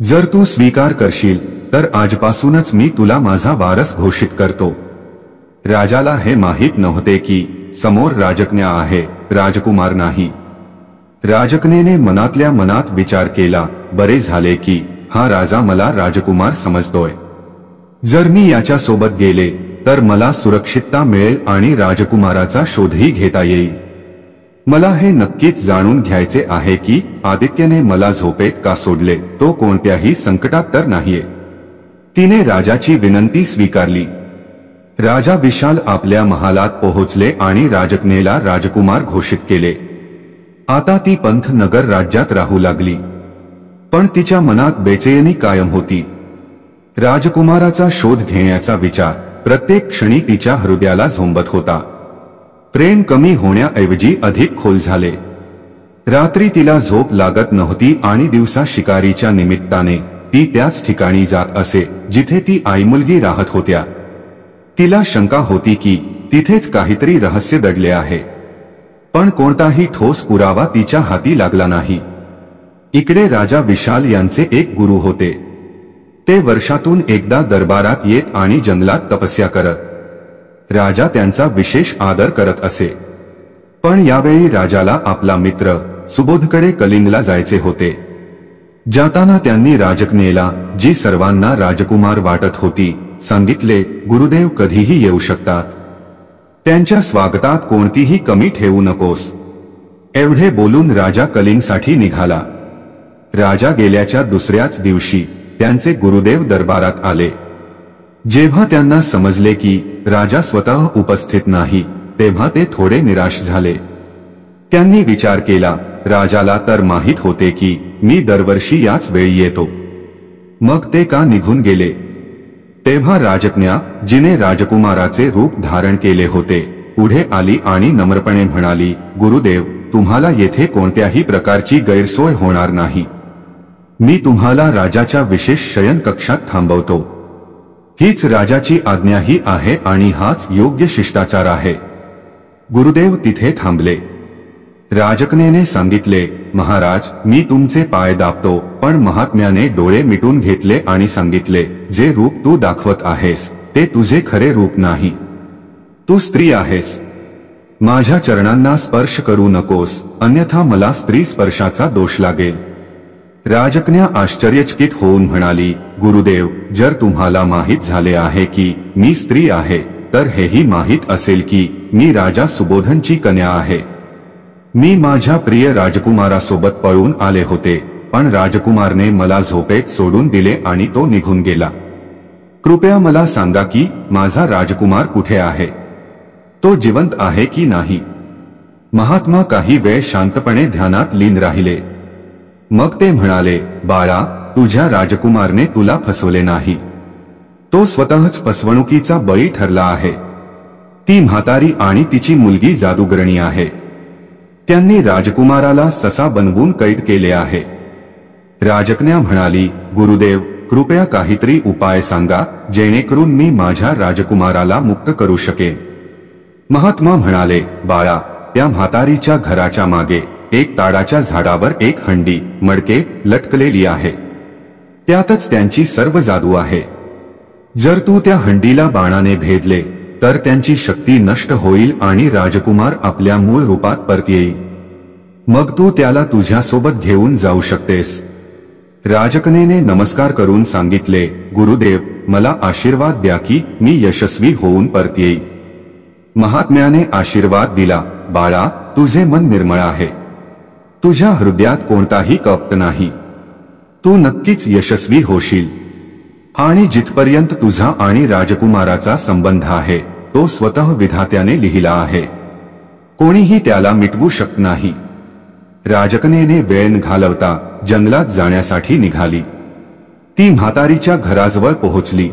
जर तू स्वीकार करशील तर आजपासूनच मी तुला माझा वारस घोषित करतो. राजाला हे माहीत नव्हते की समोर राजकन्या आहे, राजकुमार नाही. राजकन्येने मनातल्या मनात विचार केला, बरे झाले की हा राजा मला राजकुमार समजतोय. जर मी याच्या सोबत गेले तर मला सुरक्षितता मिळेल आणि राजकुमाराचा शोधही घेता येईल. मला हे नक्कीच जाणून घ्यायचे आहे की आदित्यने मला झोपेत का सोडले, तो कोणत्याही संकटात तर नाहीये. तिने राजाची विनंती स्वीकारली. राजा विशाल आपल्या महालात पोहोचले आणि राजकन्येला राजकुमार घोषित केले. आता ती पंथनगर राज्यात राहू लागली. पण तिच्या मनात बेचैनी कायम होती. राजकुमाराचा शोध घेण्याचा विचार प्रत्येक क्षणी तिच्या हृदयाला झोंबत होता. प्रेम कमी होण्याऐवजी अधिक खोल झाले. रात्री तिला झोप लागत नव्हती आणि दिवसा शिकारीच्या निमित्ताने ती त्याच ठिकाणी जात असे जिथे ती आईमुलगी राहत होत्या. तिला शंका होती की तिथेच काहीतरी रहस्य दडले आहे, पण कोणताही ठोस पुरावा तिच्या हाती लागला नाही. इकडे राजा विशाल यांचे एक गुरु होते. ते वर्षातून एकदा दरबारात येत आणि जंगलात तपस्या करत. राजा त्यांचा विशेष आदर करत असे. पण यावेळी राजाला आपला मित्र सुबोधकडे कलिंगला जायचे होते. जाताना त्यांनी राजकन्येला, जी सर्वांना राजकुमार वाटत होती, सांगितले, गुरुदेव कधीही येऊ शकतात. त्यांच्या स्वागतात कोणतीही कमी ठेवू नकोस. एवढे बोलून राजा कलिंगसाठी निघाला. राजा गेल्याच्या दुसऱ्याच दिवशी त्यांचे गुरुदेव दरबारात आले. जेव्हा त्यांना समजले की राजा स्वतः उपस्थित नाही तेव्हा ते थोडे निराश झाले. त्यांनी विचार केला, राजाला तर माहीत होते की मी दरवर्षी याच वेळी येतो, मग ते का निघून गेले? तेव्हा राजकन्या, जिने राजकुमाराचे रूप धारण केले होते, पुढे आली आणि नम्रपणे म्हणाली, गुरुदेव, तुम्हाला येथे कोणत्याही प्रकारची गैरसोय होणार नाही. मी तुम्हाला राजाच्या विशेष शयन कक्षात थांबवतो. हीच राजाची आज्ञाही आहे आणि हाच योग्य शिष्टाचार आहे. गुरुदेव तिथे थांबले. राजकन्येने सांगितले, महाराज, मी तुमचे पाय दाबतो. पण महात्म्याने डोळे मिटून घेतले आणि सांगितले, जे रूप तू दाखवत आहेस ते तुझे खरे रूप नाही. तू स्त्री आहेस. माझ्या चरणांना स्पर्श करू नकोस, अन्यथा मला स्त्री स्पर्शाचा दोष लागेल. राजकन्या आश्चर्यचकित होऊन म्हणाली, गुरुदेव, जर तुम्हाला माहीत झाले आहे की मी स्त्री आहे तर हेही माहीत असेल की मी राजा सुबोधनची कन्या आहे. मी माझ्या प्रिय राजकुमारासोबत पळून आले होते, पण राजकुमारने मला झोपेत सोडून दिले आणि तो निघून गेला. कृपया मला सांगा की माझा राजकुमार कुठे आहे? तो जिवंत आहे की नाही? महात्मा काही वेळ शांतपणे ध्यानात लीन राहिले. मग ते म्हणाले, बाळा, तुझ्या राजकुमारने तुला फसवले नाही. तो स्वतःच फसवणुकीचा बळी ठरला आहे. ती म्हातारी आणि तिची मुलगी जादूगरणी आहे. त्यांनी राजकुमाराला ससा बनवून कैद केले आहे. राजकन्या म्हणाली, गुरुदेव, कृपया काहीतरी उपाय सांगा जेणेकरून मी माझ्या राजकुमाराला मुक्त करू शकेन. महात्मा म्हणाले, बाळा, त्या म्हातारीच्या घराच्या मागे एक ताडाच्या झाडावर एक हंडी मडके लटकलेली आहे. त्यातच त्यांची सर्व जादू आहे. जर तू त्या हंडीला बाणाने भेदले तर त्यांची शक्ती नष्ट होईल आणि राजकुमार आपल्या मूळ रूपात परत येईल. मग तू त्याला तुझ्यासोबत घेऊन जाऊ शकतेस. राजकन्येने नमस्कार करून सांगितले, गुरुदेव, मला आशीर्वाद द्या की मी यशस्वी होऊन परत येईल. महात्म्याने आशीर्वाद दिला, बाळा, तुझे मन निर्मळ आहे. तुझ्या हृदयात कोणताही कपट नाही. तू नक्कीच यशस्वी होशील. आणि जिथपर्यंत तुझा आणि राजकुमाराचा संबंध आहे तो स्वतः विधात्याने लिहिला आहे. कोणीही त्याला मिटवू शकत नाही. राजकन्येने वेळ घालवता जंगलात जाण्यासाठी निघाली. ती म्हातारीच्या घराजवळ पोहोचली.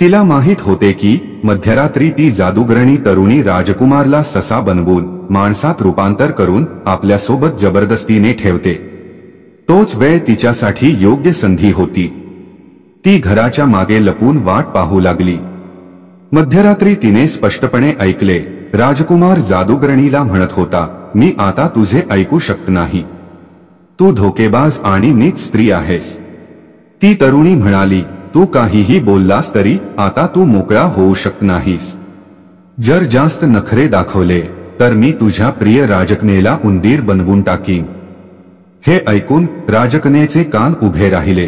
तिला माहीत होते की मध्यरात्री ती जादूगरणी तरुणी राजकुमारला ससा बनवून माणसात रूपांतर करून आपल्यासोबत जबरदस्तीने ठेवते. तोच वेळ तिच्यासाठी योग्य संधी होती. ती घराच्या मागे लपून वाट पाहू लागली. मध्यरात्री तिने स्पष्टपणे ऐकले, राजकुमार जादूगरणीला म्हणत होता, मी आता तुझे ऐकू शकत नाही. तू धोकेबाज आणि नीच स्त्री आहेस. ती तरुणी म्हणाली, तू काहीही बोललास तरी आता तू मोकळा होऊ शकत नाहीस. जर जास्त नखरे दाखवले तर मी तुझ्या प्रिय राजकन्येला उंदीर बनवून टाकीन. हे ऐकून राजकन्येचे कान उभे राहिले.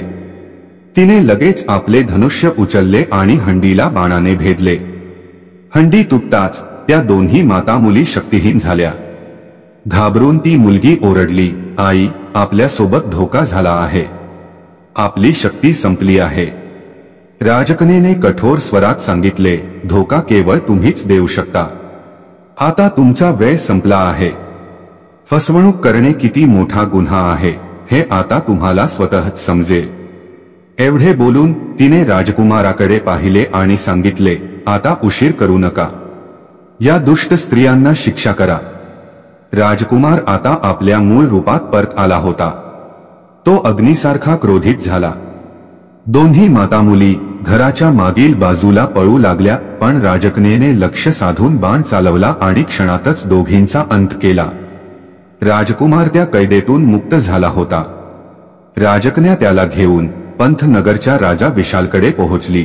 तिने लगेच आपले धनुष्य उचलले आणि हंडीला बाणाने भेदले. हंडी तुटताच त्या दोन्ही माता मुली शक्तिहीन झाल्या. घाबरून ती मुलगी ओरडली, आई, आपल्यासोबत धोका झाला आहे. आपली शक्ती संपली आहे. राजकन्येने कठोर स्वरात सांगितले, धोका केवळ तुम्हीच देऊ शकता. आता तुमचा वेळ संपला आहे. फसवणूक करणे किती मोठा गुन्हा आहे हे आता तुम्हाला स्वतःच समजेल. एवढे बोलून तिने राजकुमाराकडे पाहिले आणि सांगितले, आता उशीर करू नका. या दुष्ट स्त्रियांना शिक्षा करा. राजकुमार आता आपल्या मूळ रूपात परत आला होता. तो अग्नीसारखा क्रोधित झाला. दोन्ही माता मुली घराच्या मागील बाजूला पळू लागल्या, पण राजकन्येने लक्ष साधून बाण चालवला आणि क्षणातच दोघींचा अंत केला. राजकुमार त्या कैदेतून मुक्त झाला होता. राजकन्या त्याला घेऊन पंतनगरच्या राजा विशालकडे पोहोचली.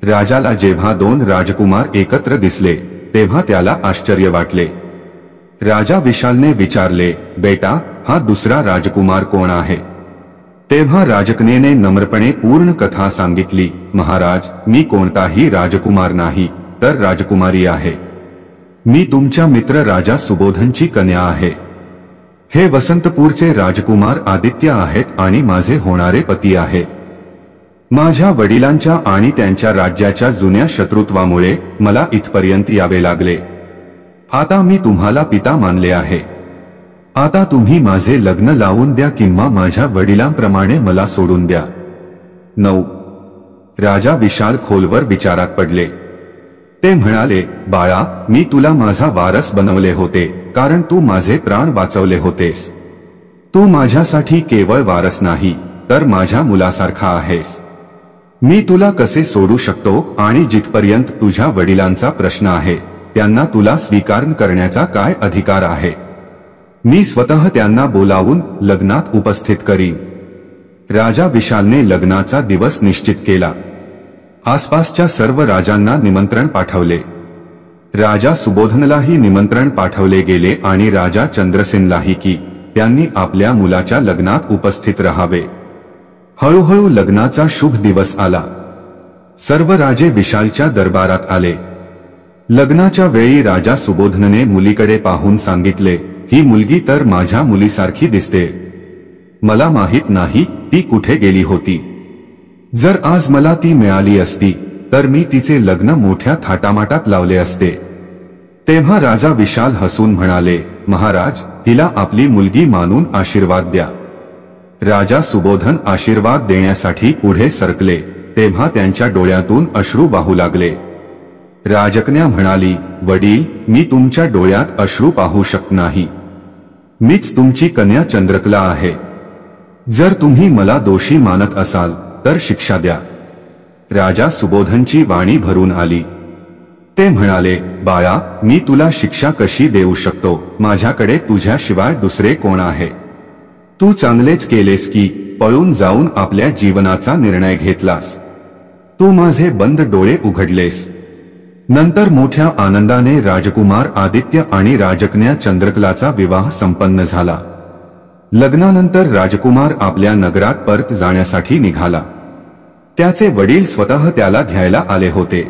राजाला जेव्हा दोन राजकुमार एकत्र दिसले तेव्हा त्याला आश्चर्य वाटले. राजा विशालने विचारले, बेटा, हा दुसरा राजकुमार कोण आहे? तेव्हा राजकन्येने नम्रपणे पूर्ण कथा सांगितली, महाराज, मी कोणताही राजकुमार नाही तर राजकुमारी आहे. मी तुमच्या मित्र राजा सुबोधनची कन्या आहे. हे वसंतपूरचे राजकुमार आदित्य आहेत आणि माझे होणारे पती आहेत. माझ्या वडिलांच्या आणि त्यांच्या राज्याच्या जुन्या शत्रुत्वामुळे मला इथपर्यंत यावे लागले. आता मी तुम्हाला पिता मानले आहे. आता तुम्ही माझे लग्न लावून द्या किंवा माझ्या वडिलांप्रमाणे मला सोडून द्या. 9. राजा विशाल खोलवर विचारात पडले. ते म्हणाले, बाळा, मी तुला माझा वारस बनवले होते कारण तू माझे प्राण वाचवले होतेस. तू माझ्यासाठी केवळ वारस नाही तर माझ्या मुलासारखा आहेस. मी तुला कसे सोडू शकतो आणि जिथपर्यंत तुझ्या वडिलांचा प्रश्न आहे त्यांना तुला स्वीकार करण्याचा काय अधिकार आहे? मी स्वतः त्यांना बोलावून लग्नात उपस्थित करीन. राजा विशालने लग्नाचा दिवस निश्चित केला. आसपासच्या सर्व राजांना निमंत्रण पाठवले. राजा सुबोधनलाही निमंत्रण पाठवले गेले आणि राजा चंद्रसेनलाही की त्यांनी आपल्या मुलाच्या लग्नात उपस्थित राहावे. हळूहळू लग्नाचा शुभ दिवस आला. सर्व राजे विशालच्या दरबारात आले. लग्नाच्या वेळी राजा सुबोधनने मुलीकडे पाहून सांगितले, ही मुलगी तर माझ्या मुलीसारखी दिसते. मला माहित नाही ती कुठे गेली होती. जर आज मला ती मिळाली असती तर मी तिचे लग्न मोठ्या थाटामाटात लावले असते. तेव्हा राजा विशाल हसून म्हणाले, महाराज, हिला आपली मुलगी मानून आशीर्वाद द्या. राजा सुबोधन आशीर्वाद देण्यासाठी पुढे सरकले तेव्हा त्यांच्या डोळ्यातून अश्रू वाहू लागले. राजकन्या म्हणाली, वडील, मी तुमच्या डोळ्यात अश्रू पाहू शकत नाही. मीच तुमची कन्या चंद्रकला आहे. जर तुम्ही मला दोषी मानत असाल तर शिक्षा द्या. राजा सुबोधनची वाणी भरून आली. ते म्हणाले, बाळा, मी तुला शिक्षा कशी देऊ शकतो? माझ्याकडे तुझ्याशिवाय दुसरे कोण आहे? तू चांगलेच केलेस की पळून जाऊन आपल्या जीवनाचा निर्णय घेतलास. तू माझे बंद डोळे उघडलेस. नंतर मोठ्या आनंदाने राजकुमार आदित्य आणि राजकन्या चंद्रकलाचा विवाह संपन्न झाला. लग्नानंतर राजकुमार आपल्या नगरात परत जाण्यासाठी निघाला. त्याचे वडील स्वतः त्याला घ्यायला आले होते.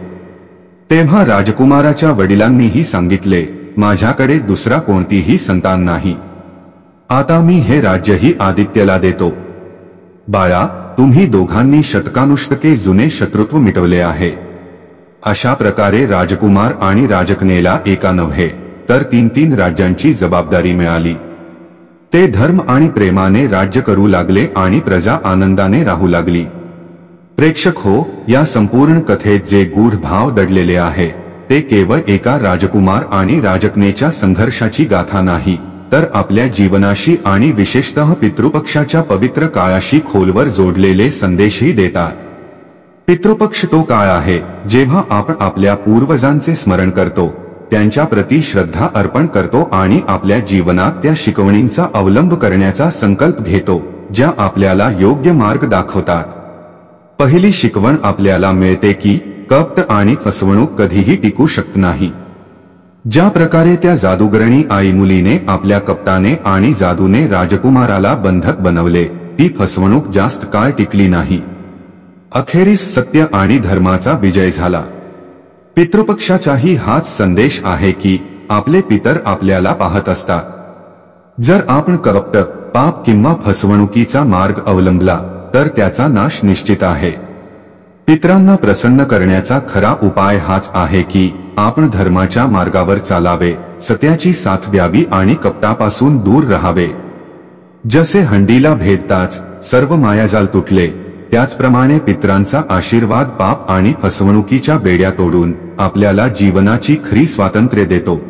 तेव्हा राजकुमाराच्या वडिलांनीही सांगितले, माझ्याकडे दुसरा कोणतीही संतान नाही. आता मी हे राज्यही आदित्यला देतो. बाळा, तुम्ही दोघांनी शतकानुशतके जुने शत्रुत्व मिटवले आहे. अशा प्रकारे राजकुमार आणि राजकन्येला एका नव्हे तर 3 राज्यांची जबाबदारी मिळाली. ते धर्म आणि प्रेमाने राज्य करू लागले आणि प्रजा आनंदाने राहू लागली. प्रेक्षक हो, या संपूर्ण कथेत जे गूढ भाव दडलेले आहे ते केवळ एका राजकुमार आणि राजकन्येच्या संघर्षाची गाथा नाही, तर आपल्या जीवनाशी आणि विशेषतः पितृपक्षाच्या पवित्र काळाशी खोलवर जोडलेले संदेशही देतात. पितृपक्ष तो काळ आहे जेव्हा आपण आपल्या पूर्वजांचे स्मरण करतो, त्यांच्या प्रती श्रद्धा अर्पण करतो आणि आपल्या जीवनात त्या शिकवणींचा अवलंब करण्याचा संकल्प घेतो ज्या आपल्याला योग्य मार्ग दाखवतात. पहिली शिकवण आपल्याला मिळते की कपट आणि फसवणूक कधीही टिकू शकत नाही. ज्या प्रकारे त्या जादूगरणी आई मुलीने आपल्या कपटाने आणि जादूने राजकुमाराला बंधक बनवले, ती फसवणूक जास्त काळ टिकली नाही. अखेरीस सत्य आणि धर्माचा विजय झाला. पितृपक्षाचाही हाच संदेश आहे की आपले पितर आपल्याला पाहत असतात. जर आपण कपट, पाप किंवा फसवणुकीचा मार्ग अवलंबला तर त्याचा नाश निश्चित आहे. पितरांना प्रसन्न करण्याचा खरा उपाय हाच आहे की आपण धर्माच्या मार्गावर चालावे, सत्याची साथ द्यावी आणि कपटापासून दूर राहावे. जसे हंडीला भेदताच सर्व मायाजाल तुटले, त्याचप्रमाणे पितरांचा आशीर्वाद पाप आणि फसवणुकीच्या बेड्या तोडून आपल्याला जीवनाची खरी स्वातंत्र्य देतो.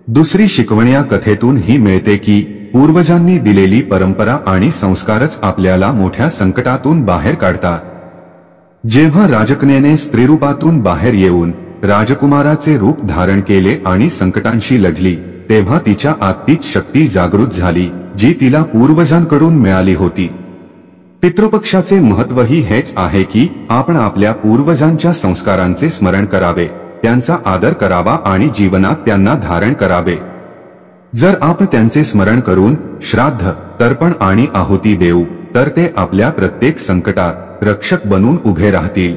दुसरी शिकवण या कथेतून ही मिळते की पूर्वजांनी दिलेली परंपरा आणि संस्कारच आपल्याला मोठ्या संकटातून बाहेर काढतात. जेव्हा राजकन्येने स्त्रीरूपातून बाहेर येऊन राजकुमाराचे रूप धारण केले आणि संकटांशी लढली, तेव्हा तिच्या आत्तीच शक्ती जागृत झाली जी तिला पूर्वजांकडून मिळाली होती. पितृपक्षाचे महत्त्वही हेच आहे की आपण आपल्या पूर्वजांच्या संस्कारांचे स्मरण करावे, त्यांचा आदर करावा आणि जीवनात त्यांना धारण करावे. जर आपण त्यांचे स्मरण करून श्राद्ध, तर्पण आणि आहुती देऊ तर ते आपल्या प्रत्येक संकटात रक्षक बनून उभे राहतील.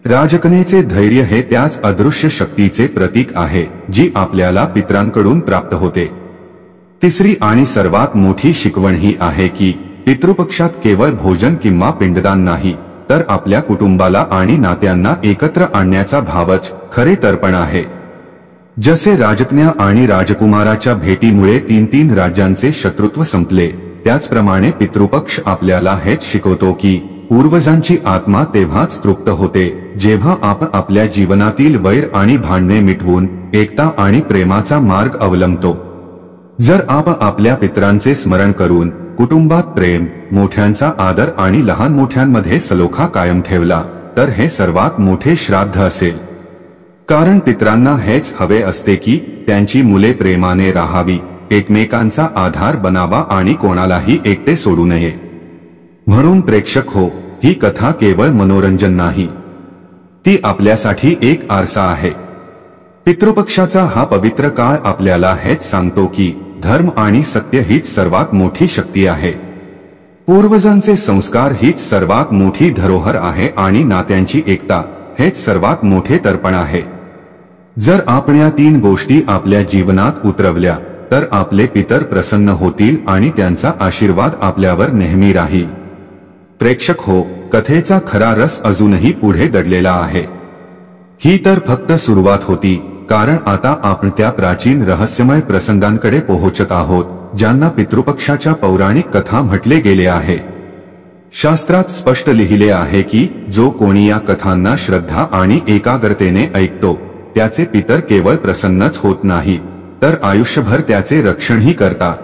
राजकन्येचे धैर्य हे त्याच अदृश्य शक्तीचे प्रतीक आहे जी आपल्याला पितरांकडून प्राप्त होते. तिसरी आणि सर्वात मोठी शिकवण ही आहे की पितृपक्षात केवळ भोजन किंवा पिंडदान नाही, तर आपल्या कुटुंबाला आणि नात्यांना एकत्र आणण्याचा भावच खरे तर्पण आहे. जसे राजकन्या आणि राजकुमाराच्या भेटीमुळे 3 राज्यांचे शत्रुत्व संपले, त्याचप्रमाणे पितृपक्ष आपल्याला हेच शिकवतो की पूर्वजांची आत्मा तेव्हाच तृप्त होते जेव्हा आपण आपल्या जीवनातील वैर आणि भांडणे मिटवून एकता आणि प्रेमाचा मार्ग अवलंबतो. जर आपण आपल्या पितरांचे स्मरण करून कुटुंबात प्रेम, मोठ्यांचा आदर आणि लहान मोठ्यांमध्ये सलोखा कायम ठेवला तर हे सर्वात मोठे श्राद्ध असेल. कारण पितरांना हेच हवे असते की त्यांची मुले प्रेमाने राहावी, एकमेकांचा आधार बनावा आणि कोणालाही एकटे सोडू नये. म्हणून प्रेक्षक हो, ही कथा केवळ मनोरंजन नाही, ती आपल्यासाठी एक आरसा आहे. पितृपक्षाचा हा पवित्र काळ आपल्याला हेच सांगतो की धर्म आणि सत्य हीच सर्वात मोठी शक्ती आहे। पूर्वजांचे संस्कार हीच सर्वात मोठी धरोहर आहे आणि नात्यांची एकता हेच सर्वात मोठे तर्पण आहे। जर आपण या तीन गोष्टी आपल्या जीवनात उतरवल्या तर आपले पितर प्रसन्न होतील आणि त्यांचा आशीर्वाद आपल्यावर नेहमी राहील। प्रेक्षक हो, कथेचा खरा रस अजूनही पुढे दडलेला आहे। ही तर फक्त सुरुवात होती, कारण आता आपण त्या प्राचीन रहस्यमय प्रसंगांकडे पोहोचत आहोत ज्यांना पितृपक्षाच्या पौराणिक कथा म्हटले गेले आहे। शास्त्रात स्पष्ट लिहिले आहे की जो कोणी या कथांना श्रद्धा आणि एकाग्रतेने ऐकतो त्याचे पितर केवळ प्रसन्नच होत नाही तर आयुष्यभर त्याचे रक्षणही करतात।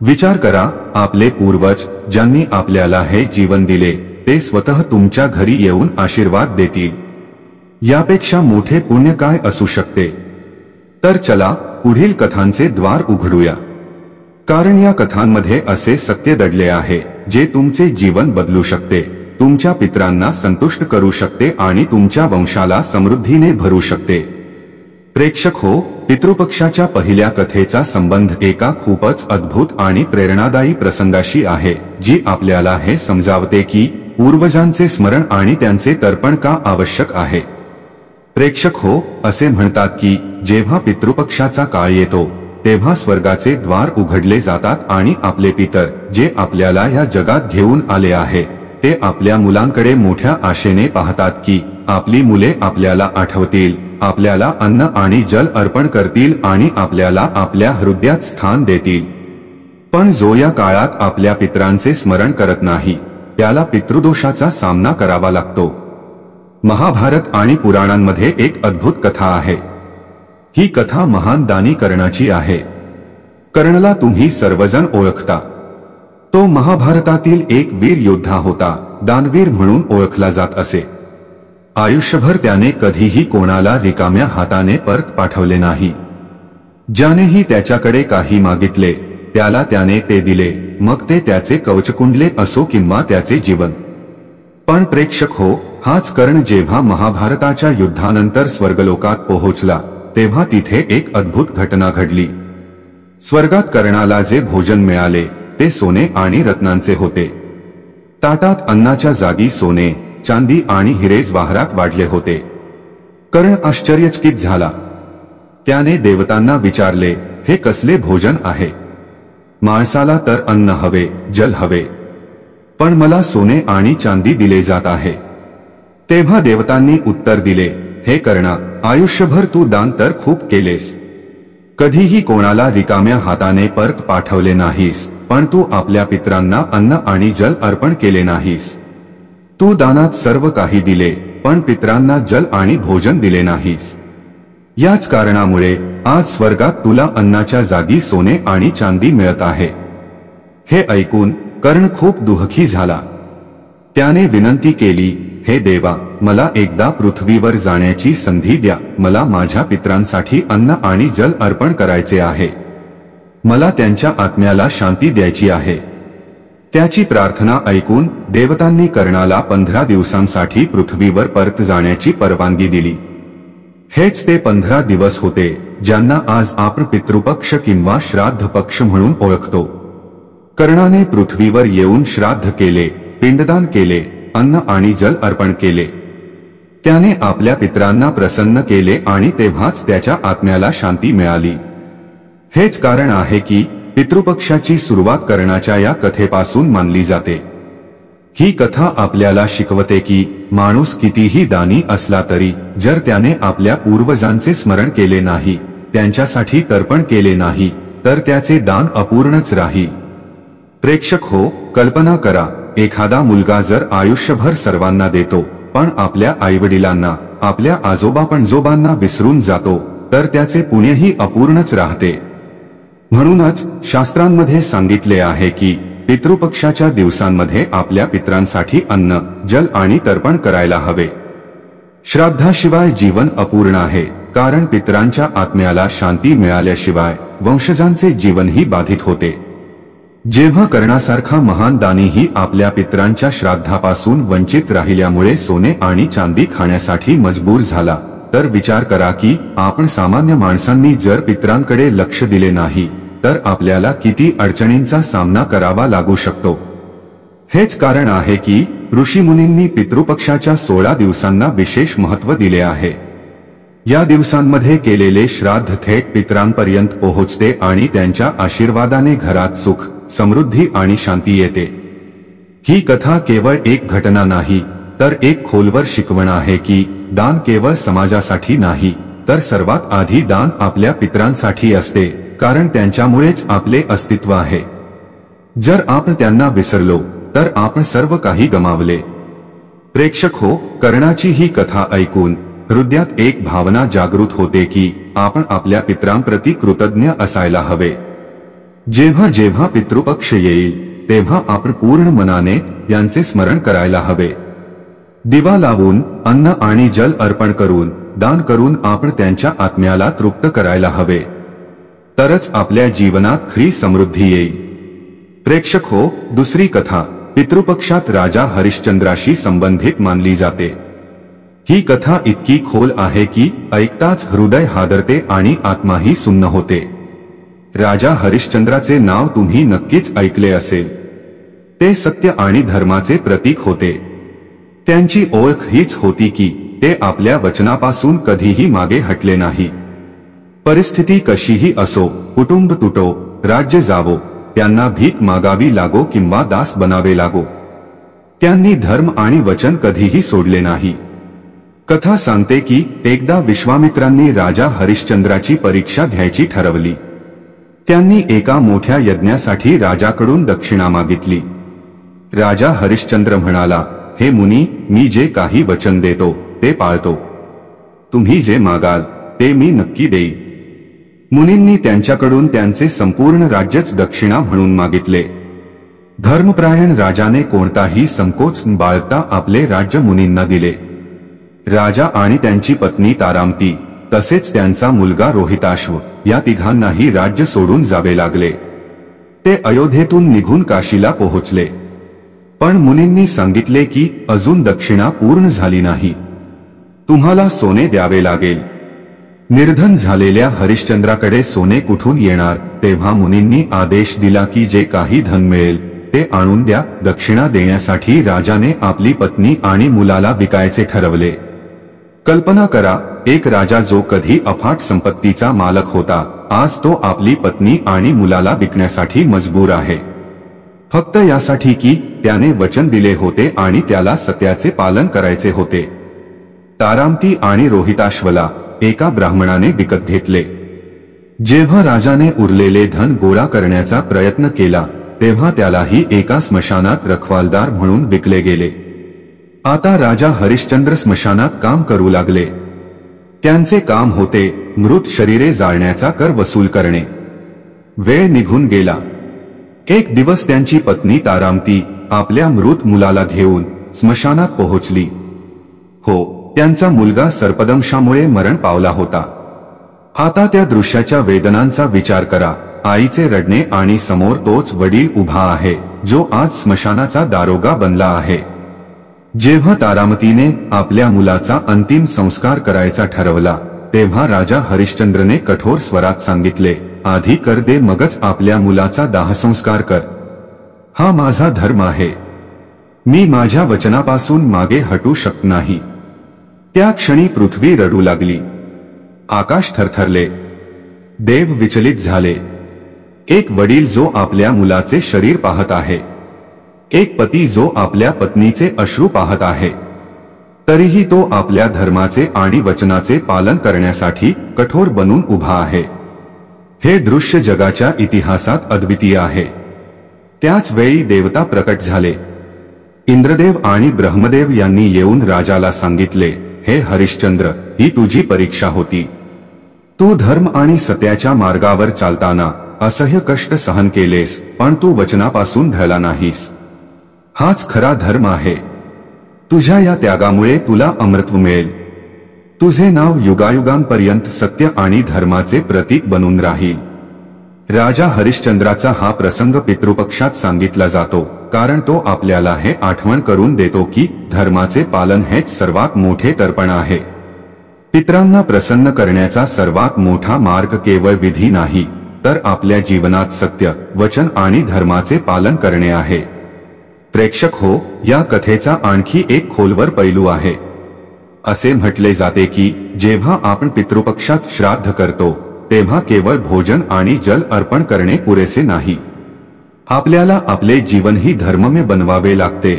विचार करा, आपले पूर्वज ज्यांनी आपल्याला हे जीवन दिले ते स्वतः तुमच्या घरी येऊन आशीर्वाद देतील। यापेक्षा मोठे पुण्य काय असू शकते? तर चला पुढील कथांचे द्वार उघडूया, कारण या कथांमध्ये असे सत्य दडले आहे जे तुमचे जीवन बदलू शकते, तुमच्या पितरांना संतुष्ट करू शकते आणि तुमच्या वंशाला समृद्धीने भरू शकते। प्रेक्षक हो, पितृपक्षाच्या पहिल्या कथेचा संबंध एका खूपच अद्भुत आणि प्रेरणादायी प्रसंगाशी आहे, जी आपल्याला हे समजावते की पूर्वजांचे स्मरण आणि त्यांचे तर्पण का आवश्यक आहे। प्रेक्षक हो, असे म्हणतात की जेव्हा पितृपक्षाचा काळ येतो तेव्हा स्वर्गाचे द्वार उघडले जातात आणि आपले पितर जे आपल्याला या जगात घेऊन आले आहे ते आपल्या मुलांकडे मोठ्या आशेने पाहतात की आपली मुले आपल्याला आठवतील, आपल्याला अन्न आणि जल अर्पण करतील आणि आपल्याला आपल्या हृदयात स्थान देतील। पण जो या काळात आपल्या पितरांचे स्मरण करत नाही त्याला पितृदोषाचा सामना करावा लागतो। महाभारत आणि पुराणांमध्ये एक अद्भुत कथा आहे। ही कथा महान दानी कर्णाची आहे। कर्णला तुम्ही सर्वजण ओळखता। तो महाभारतातील एक वीर योद्धा होता, दानवीर म्हणून ओळखला जात असे। आयुष्यभर त्याने कधीही कोणाला रिकाम्या हाताने परत पाठवले नाही। ज्यानेही त्याच्याकडे काही मागितले त्याला त्याने ते दिले, मग ते त्याचे कवचकुंडले असो किंवा त्याचे जीवन। पण प्रेक्षक हो, हाच कर्ण जेव्हा महाभारताच्या युद्धानंतर स्वर्गलोकात पोहोचला तेव्हा तिथे एक अद्भुत घटना घडली। स्वर्गात कर्णाला जे भोजन मिळाले ते सोने आणि रत्नांचे होते। ताटात अन्नाच्या जागी सोने, चांदी आणि हिरेच वाहरात वाढले होते। कर्ण आश्चर्यचकित झाला। त्याने देवतांना विचारले, हे कसले भोजन आहे? माणसाला तर अन्न हवे, जल हवे, पण मला सोने आणि चांदी दिले जात आहे। तेव्हा देवतांनी उत्तर दिले, हे कर्णा, आयुष्यभर तू दान तर खूप केलेस, कधीही कोणाला रिकाम्या हाताने परत पाठवले नाहीस, पण तू आपल्या पितरांना अन्न आणि जल अर्पण केले नाहीस। तू दानात सर्व काही दिले पण पितरांना जल आणि भोजन दिले नाहीस। याच कारणामुळे आज स्वर्गात तुला अन्नाच्या जागी सोने आणि चांदी मिळत आहे। हे ऐकून कर्ण खूप दुःखी झाला। त्याने विनंती केली, हे देवा, मला एकदा पृथ्वीवर जाण्याची संधी द्या, मला माझ्या पितरांसाठी अन्न आणि जल अर्पण करायचे आहे, मला त्यांच्या आत्म्याला शांती द्यायची आहे। त्याची प्रार्थना ऐकून देवतांनी कर्णाला 15 दिवसांसाठी पृथ्वीवर परत जाण्याची परवानगी दिली। हेच ते 15 दिवस होते ज्यांना आज आपण पितृपक्ष किंवा श्राद्ध पक्ष म्हणून ओळखतो। कर्णाने पृथ्वीवर येऊन श्राद्ध केले, पिंडदान केले, अन्न आणि जल अर्पण केले। त्याने आपल्या पितरांना प्रसन्न केले आणि तेव्हाच त्याच्या आत्म्याला शांती मिळाली। हेच कारण आहे की पितृपक्षाची सुरुवात कर्णाच्या या कथेपासून मानली जाते। ही कथा आपल्याला शिकवते की माणूस कितीही दानी असला तरी जर त्याने आपल्या पूर्वजांचे स्मरण केले नाही, त्यांच्यासाठी तर्पण केले नाही, तर त्याचे दान अपूर्णच राहील। प्रेक्षक हो, कल्पना करा, एखादा मुलगा जर आयुष्यभर सर्वांना देतो पण आपल्या आईवडिलांना, आपल्या आजोबा पणजोबांना विसरून जातो तर त्याचे पुण्यही अपूर्णच राहते। म्हणूनच शास्त्रांमध्ये सांगितले आहे की पितृपक्षाच्या दिवसांमध्ये आपल्या पितरांसाठी अन्न, जल आणि तर्पण करायला हवे। श्राद्धाशिवाय जीवन अपूर्ण आहे, कारण पितरांच्या आत्म्याला शांती मिळाल्याशिवाय वंशजांचे जीवनही बाधित होते। जेव्हा कर्णासारखा महान दानीही आपल्या पितरांच्या श्राद्धापासून वंचित राहिल्यामुळे सोने आणि चांदी खाण्यासाठी मजबूर झाला, तर विचार करा की आपण सामान्य माणसांनी जर पितरांकडे लक्ष दिले नाही तर आपल्याला किती अडचणींचा सामना करावा लागू शकतो। हेच कारण आहे की ऋषीमुनींनी पितृपक्षाच्या 16 दिवसांना विशेष महत्त्व दिले आहे। या दिवसांमध्ये केलेले श्राद्ध थेट पितरांपर्यंत पोहोचते आणि त्यांच्या आशीर्वादाने घरात सुख, समृद्धी आणि शांती येते। ही कथा केवळ एक घटना नाही, तर एक खोलवर शिकवण आहे की दान केवळ समाजासाठी नाही, तर सर्वात आधी दान आपल्या पितरांसाठी असते, कारण त्यांच्यामुळेच आपले अस्तित्व आहे। जर आपण त्यांना विसरलो तर आपण सर्व काही गमावले। प्रेक्षक हो, कर्णाची ही कथा ऐकून हृदयात एक भावना जागृत होते की आपण आपल्या पितरांप्रती कृतज्ञ असायला हवे। जेव्हा जेव्हा पितृपक्ष येईल तेव्हा आपण पूर्ण मनाने यांचे स्मरण करायला हवे। दिवा लावून, अन्न आणि जल अर्पण करून, दान करून आपण त्यांच्या आत्म्याला तृप्त करायला हवे, तरच आपल्या जीवनात खरी समृद्धी येईल। प्रेक्षक हो, दुसरी कथा पितृपक्षात राजा हरिश्चंद्राशी संबंधित मानली जाते। ही कथा इतकी खोल आहे की ऐकताच हृदय हादरते आणि आत्माही सुन्न होते। राजा हरिश्चंद्राचे नाव तुम्ही नक्कीच ऐकले असेल। ते सत्य आणि धर्माचे प्रतीक होते। त्यांची ओळख हीच होती की ते आपल्या वचनापासून कधीही मागे हटले नाही। परिस्थिती कशीही असो, कुटुंब तुटो, राज्य जावो, त्यांना भीक मागावी लागो किंवा दास बनावे लागो, त्यांनी धर्म आणि वचन कधीही सोडले नाही। कथा सांगते की एकदा विश्वामित्रांनी राजा हरिश्चंद्राची परीक्षा घ्यायची ठरवली। त्यांनी एका मोठ्या यज्ञासाठी राजाकडून दक्षिणा मागितली। राजा हरिश्चंद्र म्हणाला, हे मुनी, मी जे काही वचन देतो ते पाळतो। तुम्ही जे मागाल ते मी नक्की देईन। मुनींनी त्यांच्याकडून त्यांचे संपूर्ण राज्यच दक्षिणा म्हणून मागितले। धर्मपरायण राजाने कोणताही संकोच बाळगता आपले राज्य मुनींना दिले। राजा आणि त्यांची पत्नी तारामती तसेच त्यांचा मुलगा रोहिताश्व या तिघांनाही राज्य सोडून जावे लागले। ते अयोध्येतून निघून काशीला पोहोचले, पण मुनींनी सांगितले की अजून दक्षिणा पूर्ण झाली नाही, तुम्हाला सोने द्यावे लागेल। निर्धन झालेल्या हरिश्चंद्राकडे सोने कुठून येणार, तेव्हा मुनींनी आदेश दिला की जे काही धन मिळेल ते आणून द्या। दक्षिणा देण्यासाठी राजाने आपली पत्नी आणि मुलाला विकायचे ठरवले। कल्पना करा, एक राजा जो कधी अफाट संपत्तीचा मालक होता, आज तो आपली पत्नी आणि मुलाला विकण्यासाठी मजबूर आहे, फक्त यासाठी की त्याने वचन दिले होते आणि त्याला सत्याचे पालन करायचे होते। तारामती आणि रोहिताश्वला एका ब्राह्मणाने विकत घेतले। जेव्हा राजाने उरलेले धन गोळा करण्याचा प्रयत्न केला तेव्हा त्यालाही एका स्मशानात रखवालदार म्हणून विकले गेले। आता राजा हरिश्चंद्र स्मशानात काम करू लागले। त्यांचे काम होते मृत शरीरे जाळण्याचा कर वसूल करणे। वेळ निघून गेला। एक दिवस त्यांची पत्नी तारामती आपल्या मृत मुलाला घेऊन स्मशानात पोहोचली। हो, त्यांचा मुलगा सर्पदंशामुळे मरण पावला होता। आता त्या दृश्याच्या वेदनांचा विचार करा, आईचे रडणे आणि समोर तोच वडील उभा आहे जो आज स्मशानाचा दारोगा बनला आहे। जेव्हा तारामतीने आपल्या मुलाचा अंतिम संस्कार करायचा ठरवला तेव्हा राजा हरिश्चंद्रने कठोर स्वरात सांगितले, आधी कर दे, मगच आपल्या मुलाचा दाहसंस्कार कर। हा माझा धर्म आहे, मी माझ्या वचनापासून मागे हटू शकत नाही। त्या क्षणी पृथ्वी रडू लागली, आकाश थरथरले, देव विचलित झाले। एक वडील जो आपल्या मुलाचे शरीर पाहत आहे, एक पती जो आपल्या पत्नीचे अश्रू पाहत आहे, तरीही तो आपल्या धर्माचे आणि वचनाचे पालन करण्यासाठी कठोर बनून उभा आहे। हे दृश्य जगाच्या इतिहासात अद्वितीय आहे। त्याच वेळी देवता प्रकट झाले। इंद्रदेव आणि ब्रह्मदेव यांनी येऊन राजाला सांगितले, हे हरिश्चंद्र, ही तुझी परीक्षा होती। तू धर्म आणि सत्याच्या मार्गावर चालताना असह्य कष्ट सहन केलेस, पण तू वचनापासून ढळला नाहीस। हाच खरा धर्म आहे। तुझ्या या त्यागामुळे तुला अमृतत्व मिळेल। तुझे नाव युगायुगांपर्यंत सत्य आणि धर्माचे प्रतीक बनून राहील। राजा हरिश्चंद्राचा हा प्रसंग पितृपक्षात सांगितला जातो, कारण तो आपल्याला हे आठवण करून देतो की धर्माचे पालन हेच सर्वात मोठे तर्पण आहे। पितरांना प्रसन्न करण्याचा सर्वात मोठा मार्ग केवळ विधी नाही, तर आपल्या जीवनात सत्य, वचन आणि धर्माचे पालन करणे आहे. प्रेक्षक हो, या कथेचा आणखी एक खोलवर पैलू आहे. असे म्हटले जाते की जेव्हा आपण पितृपक्षात श्राद्ध करतो तेव्हा केवळ भोजन आणि जल अर्पण करणे पुरेसे नाही. आपल्याला आपले जीवनही धर्ममय बनवावे लागते.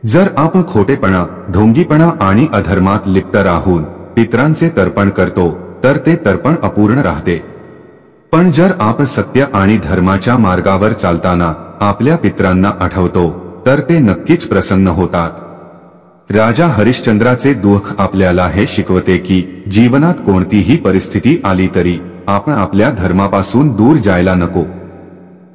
जर आपण खोटेपणा, ढोंगीपणा आणि अधर्मात लिप्त राहून पितरांचे तर्पण करतो तर ते तर्पण अपूर्ण राहते. पण जर आपण सत्य आणि धर्माच्या मार्गावर चालताना आपल्या पितरांना आठवतो तर ते नक्कीच प्रसन्न होतात. राजा हरिश्चंद्राचे दुःख आपल्याला हे शिकवते की जीवनात कोणतीही परिस्थिती आली तरी आपण आपल्या धर्मापासून दूर जायला नको.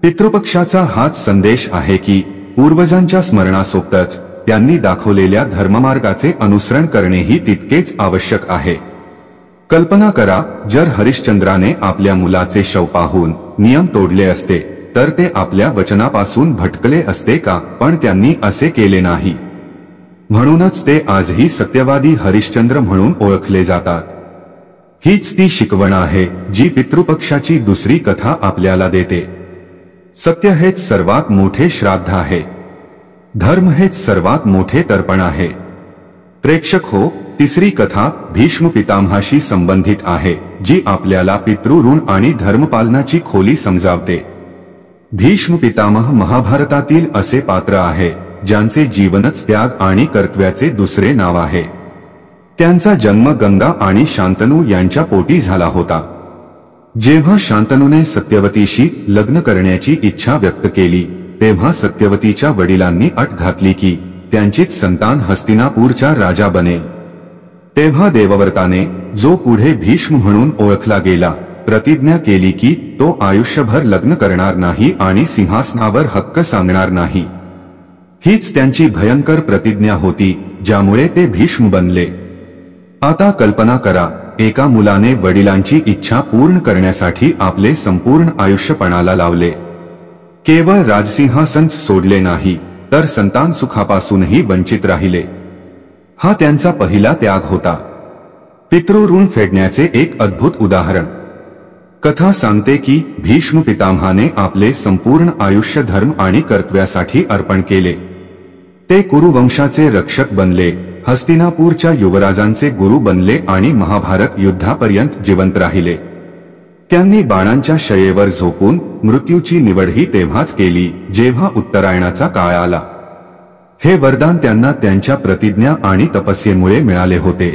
पितृपक्षाचा हाच संदेश आहे की पूर्वजांच्या स्मरणासोबतच त्यांनी दाखवलेल्या धर्ममार्गाचे अनुसरण करणेही तितकेच आवश्यक आहे. कल्पना करा, जर हरिश्चंद्राने आपल्या मुलाचे शव पाहून नियम तोडले असते तर ते आपल्या वचनापासून भटकले असते का? पण त्यांनी असे केले नाही. म्हणूनच ते आजही सत्यवादी हरिश्चंद्र म्हणून ओळखले जातात. हीच ती शिकवण आहे जी पितृपक्षाची दुसरी कथा आपल्याला देते. सत्य हेच सर्वात मोठे श्राद्ध आहे. धर्म हेच सर्वात मोठे तर्पण आहे. प्रेक्षक हो, तिसरी कथा भीष्म पितामहाशी संबंधित आहे, जी आपल्याला पितृऋण आणि धर्मपालनाची खोली समजावते. भीष्म पितामह महाभारतातील असे पात्र आहे ज्यांचे जीवनच त्याग आणि कर्तव्याचे दुसरे नाव आहे. त्यांचा जन्म गंगा आणि शांतनू यांच्या पोटी झाला होता. जेव्हा शांतनूने सत्यवतीशी लग्न करण्याची इच्छा व्यक्त केली तेव्हा सत्यवतीच्या वडिलांनी अट घातली की त्यांचीच संतान हस्तिनापूरचा राजा बनेल. तेव्हा देवव्रताने, जो पुढे भीष्म म्हणून ओळखला गेला, प्रतिज्ञा केली की तो आयुष्यभर लग्न करणार नाही आणि सिंहासनावर हक्क सांगणार नाही. हीच त्यांची भयंकर प्रतिज्ञा होती ज्यामुळे ते भीष्म बनले. आता कल्पना करा, एका मुलाने वडिलांची इच्छा पूर्ण करण्यासाठी आपले संपूर्ण आयुष्य पणाला लावले. केवळ राजसिंहासन सोडले नाही तर संतान सुखापासूनही वंचित राहिले. हा त्यांचा पहिला त्याग होता. पितृऋण फेडण्याचे एक अद्भुत उदाहरण. कथा सांगते की भीष्म पितामहाने आपले संपूर्ण आयुष्य धर्म आणि कर्तव्यासाठी अर्पण केले. ते कुरुवंशाचे रक्षक बनले, हस्तिनापूरच्या युवराजांचे गुरु बनले आणि महाभारत युद्धापर्यंत जिवंत राहिले. त्यांनी बाणांच्या शयेवर झोपून मृत्यूची निवडही तेव्हाच केली जेव्हा उत्तरायणाचा काळ आला. हे वरदान त्यांना त्यांच्या प्रतिज्ञा आणि तपस्येमुळे मिळाले होते.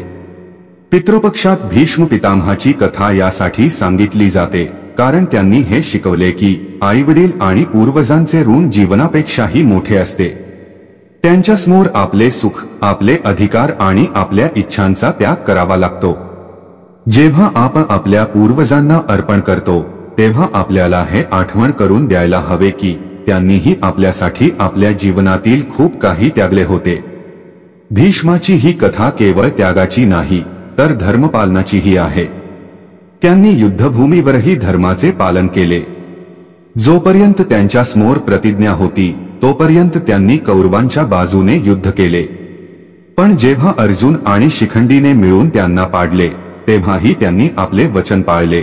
पितृपक्षात भीष्म पितामहाची कथा यासाठी सांगितली जाते कारण त्यांनी हे शिकवले की आईवडील आणि पूर्वजांचे ऋण जीवनापेक्षाही मोठे असते. त्यांच्यासमोर आपले सुख, आपले अधिकार आणि आपल्या इच्छांचा त्याग करावा लागतो. जेव्हा आपण आपल्या पूर्वजांना अर्पण करतो तेव्हा आपल्याला हे आठवण करून द्यायला हवे की त्यांनीही आपल्यासाठी आपल्या जीवनातील खूप काही त्यागले होते. भीष्माची ही कथा केवळ त्यागाची नाही तर धर्मपालनाचीही आहे. त्यांनी युद्धभूमीवरही धर्माचे पालन केले. जोपर्यंत त्यांच्या समोर प्रतिज्ञा होती तोपर्यंत त्यांनी कौरवांच्या बाजूने युद्ध केले. पण जेव्हा अर्जुन आणि शिखंडीने मिळून त्यांना पाडले तेव्हाही त्यांनी आपले वचन पाळले.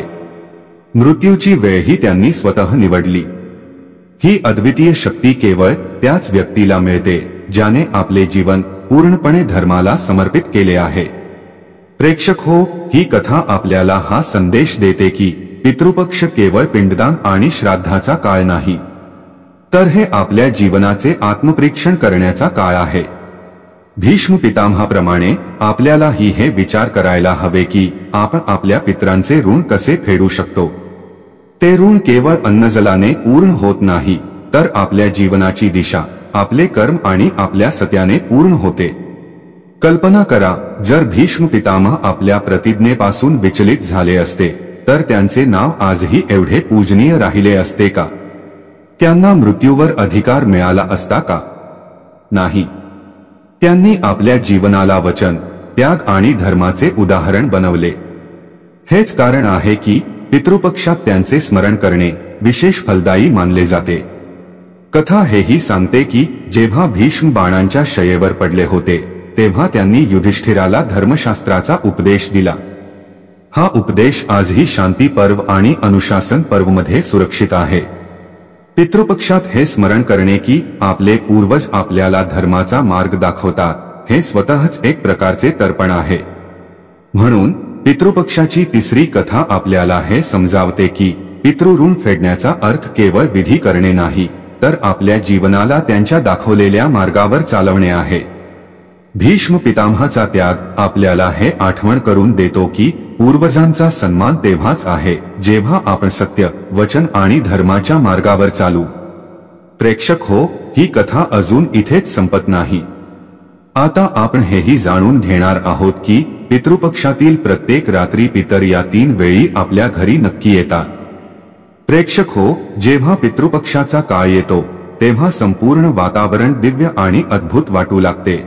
मृत्यूची वेळही त्यांनी स्वतः निवडली. ही अद्वितीय शक्ती केवळ त्याच व्यक्तीला मिळते ज्याने आपले जीवन पूर्णपणे धर्माला समर्पित केले आहे. प्रेक्षक हो, ही कथा आपल्याला हा संदेश देते की पितृपक्ष केवळ पिंडदान आणि श्राद्धाचा काळ नाही, तर हे आपल्या जीवनाचे आत्मपरीक्षण करण्याचा काळ आहे. भीष्म पितामहाप्रमाणे आपल्यालाही हे विचार करायला हवे की आपण आपल्या पितरांचे ऋण कसे फेडू शकतो. ते ऋण केवळ अन्नजलाने पूर्ण होत नाही तर आपल्या जीवनाची दिशा, आपले कर्म आणि आपल्या सत्याने पूर्ण होते. कल्पना करा, जर भीष्म पितामह आपल्या प्रतिज्ञेपासून विचलित झाले असते तर त्यांचे नाव आजही एवढे पूजनीय राहिले असते का? त्यांना मृत्यूवर अधिकार मिळाला असता का? नाही. त्यांनी आपल्या जीवनाला वचन, त्याग आणि धर्माचे उदाहरण बनवले. हेच कारण आहे की पितृपक्षात त्यांचे स्मरण करणे विशेष फलदायी मानले जाते. कथा हेही सांगते की जेव्हा भीष्म बाणांच्या शयेवर पडले होते तेव्हा त्यांनी युधिष्ठिराला धर्मशास्त्राचा उपदेश दिला. हा उपदेश आजही शांती पर्व आणि अनुशासन पर्वमध्ये सुरक्षित आहे। पितृपक्षात हे स्मरण करणे की आपले पूर्वज आपल्याला धर्माचा मार्ग दाखवतात हे स्वतःच एक प्रकारचे तर्पण आहे। म्हणून पितृपक्षाची तिसरी कथा आपल्याला हे समजावते की पितृऋण फेडण्याचा अर्थ केवळ विधी करणे नाही, तर आपल्या जीवनाला त्यांच्या दाखवलेल्या मार्गावर चालवणे आहे। भीष्म पितामहाचा त्याग आपल्याला हे आठवण करून देतो की पूर्वजांचा सन्मान तेव्हाच आहे जेव्हा आपण सत्य, वचन आणि धर्माच्या मार्गावर चालू। प्रेक्षक हो, ही कथा अजून इथेच संपत नाही। आता आपण हेही जाणून घेणार आहोत की पितृपक्षातील प्रत्येक रात्री पितर या 3 वेळी आपल्या घरी नक्की येतात। प्रेक्षक हो, जेव्हा पितृपक्षाचा काळ येतो तेव्हा संपूर्ण वातावरण दिव्य आणि अद्भुत वाटू लागते।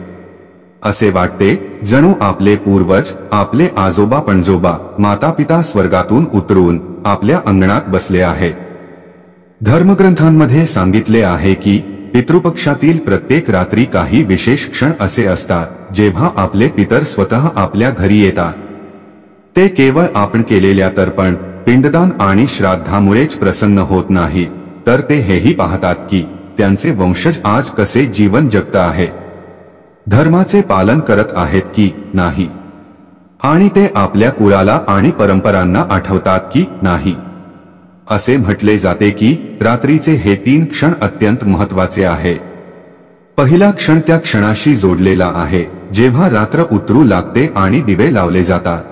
असे वाटते जणू आपले पूर्वज, आपले आजोबा पणजोबा, मातापिता स्वर्गातून उतरून आपल्या अंगणात बसले आहेत। धर्मग्रंथांमध्ये सांगितले आहे की पितृपक्षातील प्रत्येक रात्री काही विशेष क्षण असे असतात जेव्हा आपले पितर स्वतः आपल्या घरी येतात। ते केवळ आपण केलेल्या तर्पण, पिंडदान आणि श्राद्धामुळेच प्रसन्न होत नाही, तर ते हेही पाहतात की त्यांचे वंशज आज कसे जीवन जगत आहेत, धर्माचे पालन करत आहेत की नाही, आणि ते आपल्या कुळाला आणि परंपरांना आठवतात की नाही। असे म्हटले जाते की रात्रीचे हे 3 क्षण अत्यंत महत्त्वाचे आहेत। पहिला क्षण त्या क्षणाशी जोडलेला आहे जेव्हा रात्र उतरू लागते आणि दिवे लावले जातात।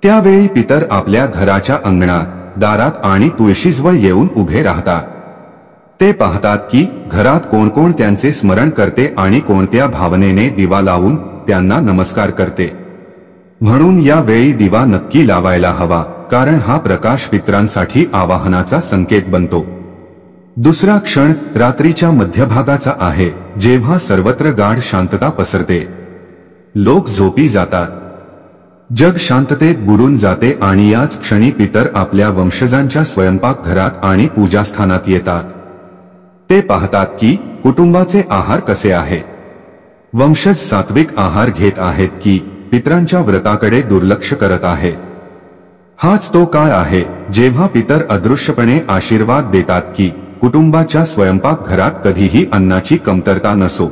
त्यावेळी पितर आपल्या घराच्या अंगणात, दारात आणि तुळशीजवळ येऊन उभे राहतात। ते पाहतात की घरात कोण कोण त्यांचे स्मरण करते आणि कोणत्या भावनेने दिवा लावून त्यांना नमस्कार करते। म्हणून या वेळी दिवा नक्की लावायला हवा, कारण हा प्रकाश पितरांसाठी आवाहनाचा संकेत बनतो। दुसरा क्षण रात्रीच्या मध्यभागाचा आहे जेव्हा सर्वत्र गाढ शांतता पसरते। लोक झोपी जातात, जग शांततेत बुडून जाते आणि याच क्षणी पितर आपल्या वंशजांच्या स्वयंपाकघरात आणि पूजास्थानात येतात। ते पाहतात की कुटुंबाचे आहार कसे आहे, वंशज सात्विक आहार घेत आहेत की पितरांच्या व्रताकडे दुर्लक्ष करत आहेत। हाच तो काळ आहे जेव्हा पितर अदृश्यपणे आशीर्वाद देतात की कुटुंबाच्या स्वयंपाकघरात कधीही अन्नाची कमतरता नसो।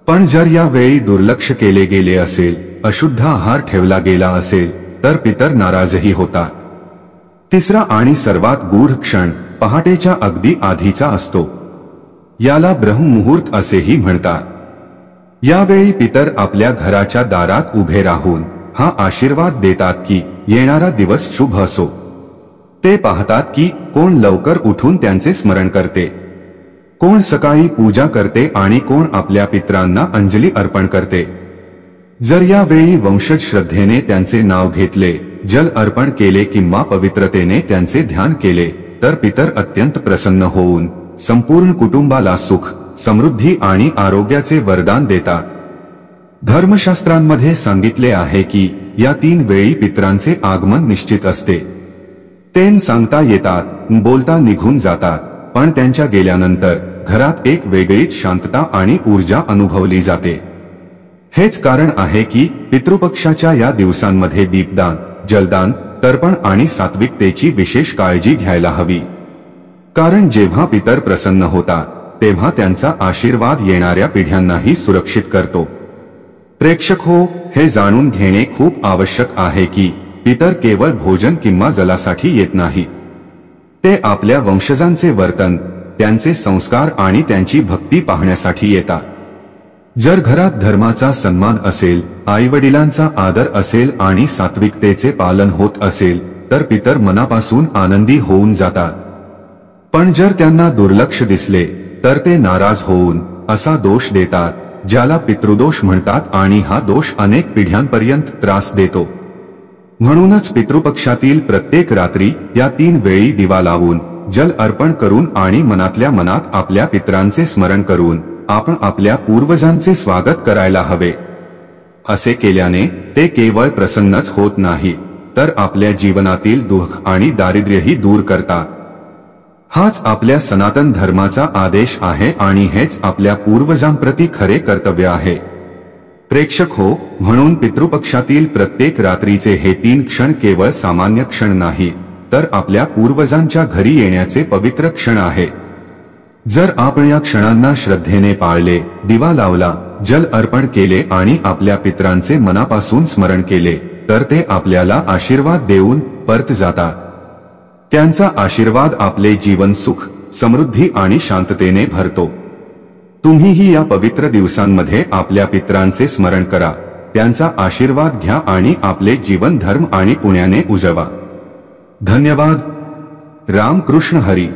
पण जर या वेळी दुर्लक्ष केले गेले असेल, अशुद्ध आहार ठेवला गेला असेल, तर पितर नाराजही होतात। तिसरा आणि सर्वात गूढ क्षण पहाटेच्या अगदी आधीचा असतो। याला ब्रह्ममुहूर्त असेही म्हणतात। यावेळी पितर आपल्या घराच्या दारात उभे राहून हा आशीर्वाद देतात की येणारा दिवस शुभ असो। ते पाहतात की कोण लवकर उठून त्यांचे स्मरण करते, कोण सकाळी पूजा करते आणि कोण आपल्या पितरांना अंजली अर्पण करते। जर या वेळी वंशज श्रद्धेने त्यांचे नाव घेतले, जल अर्पण केले किंवा पवित्रतेने त्यांचे ध्यान केले, तर पितर अत्यंत प्रसन्न होऊन संपूर्ण कुटुंबाला सुख, समृद्धी आणि आरोग्याचे वरदान देतात। धर्मशास्त्रांमध्ये सांगितले आहे की या 3 वेळी पितरांचे आगमन निश्चित असते। ते सांगता येतात, बोलता निघून जातात, पण त्यांच्या गेल्यानंतर घरात एक वेगळीच शांतता आणि ऊर्जा अनुभवली जाते। हेच कारण आहे की पितृपक्षाच्या या दिवसांमध्ये दीपदान, जलदान, तर्पण आणि सात्विकतेची विशेष काळजी घ्यायला हवी। कारण जेव्हा पितर प्रसन्न होतात तेव्हा त्यांचा आशीर्वाद येणाऱ्या पिढ्यांनाही सुरक्षित करतो। प्रेक्षक हो, हे जाणून घेणे खूप आवश्यक आहे की पितर केवळ भोजन किंवा जलासाठी येत नाहीत। ते आपल्या वंशजांचे वर्तन, त्यांचे संस्कार आणि त्यांची भक्ती पाहण्यासाठी येतात। जर घरात धर्माचा सन्मान असेल, आईवडिलांचा आदर असेल आणि सात्विकतेचे पालन होत असेल, तर पितर मनापासून आनंदी होऊन जातात। पण जर त्यांना दुर्लक्ष दिसले तर ते नाराज होऊन असा दोष देतात, ज्याला पितृदोष म्हणतात, आणि हा दोष अनेक पिढ्यांपर्यंत त्रास देतो। म्हणूनच पितृपक्षातील प्रत्येक रात्री या 3 वेळी दिवा लावून, जल अर्पण करून आणि मनातल्या मनात आपल्या पितरांचे स्मरण करून आपण आपल्या पूर्वजांचे स्वागत करायला हवे। असे केल्याने ते केवळ प्रसन्नच होत नाही, तर आपल्या जीवनातील दुःख आणि दारिद्र्यही दूर करतात। हाच आपल्या सनातन धर्माचा आदेश आहे आणि हेच आपल्या पूर्वजांप्रती खरे कर्तव्य आहे। प्रेक्षक हो, म्हणून पितृपक्षातील प्रत्येक रात्रीचे हे 3 क्षण केवळ सामान्य क्षण नाही, तर आपल्या पूर्वजांच्या घरी येण्याचे पवित्र क्षण आहे. जर आपण या क्षणांना श्रद्धेने पाळले, दिवा लावला, जल अर्पण केले आणि आपल्या पितरांचे मनापासून स्मरण केले, तर ते आपल्याला आशीर्वाद देऊन परत जातात. त्यांचा आशीर्वाद आपले जीवन सुख, समृद्धी आणि शांततेने भरतो. तुम्हीही या पवित्र दिवसांमध्ये आपल्या पितरांचे स्मरण करा, त्यांचा आशीर्वाद घ्या आणि आपले जीवन धर्म आणि पुण्याने उजवा. धन्यवाद. राम कृष्ण हरी.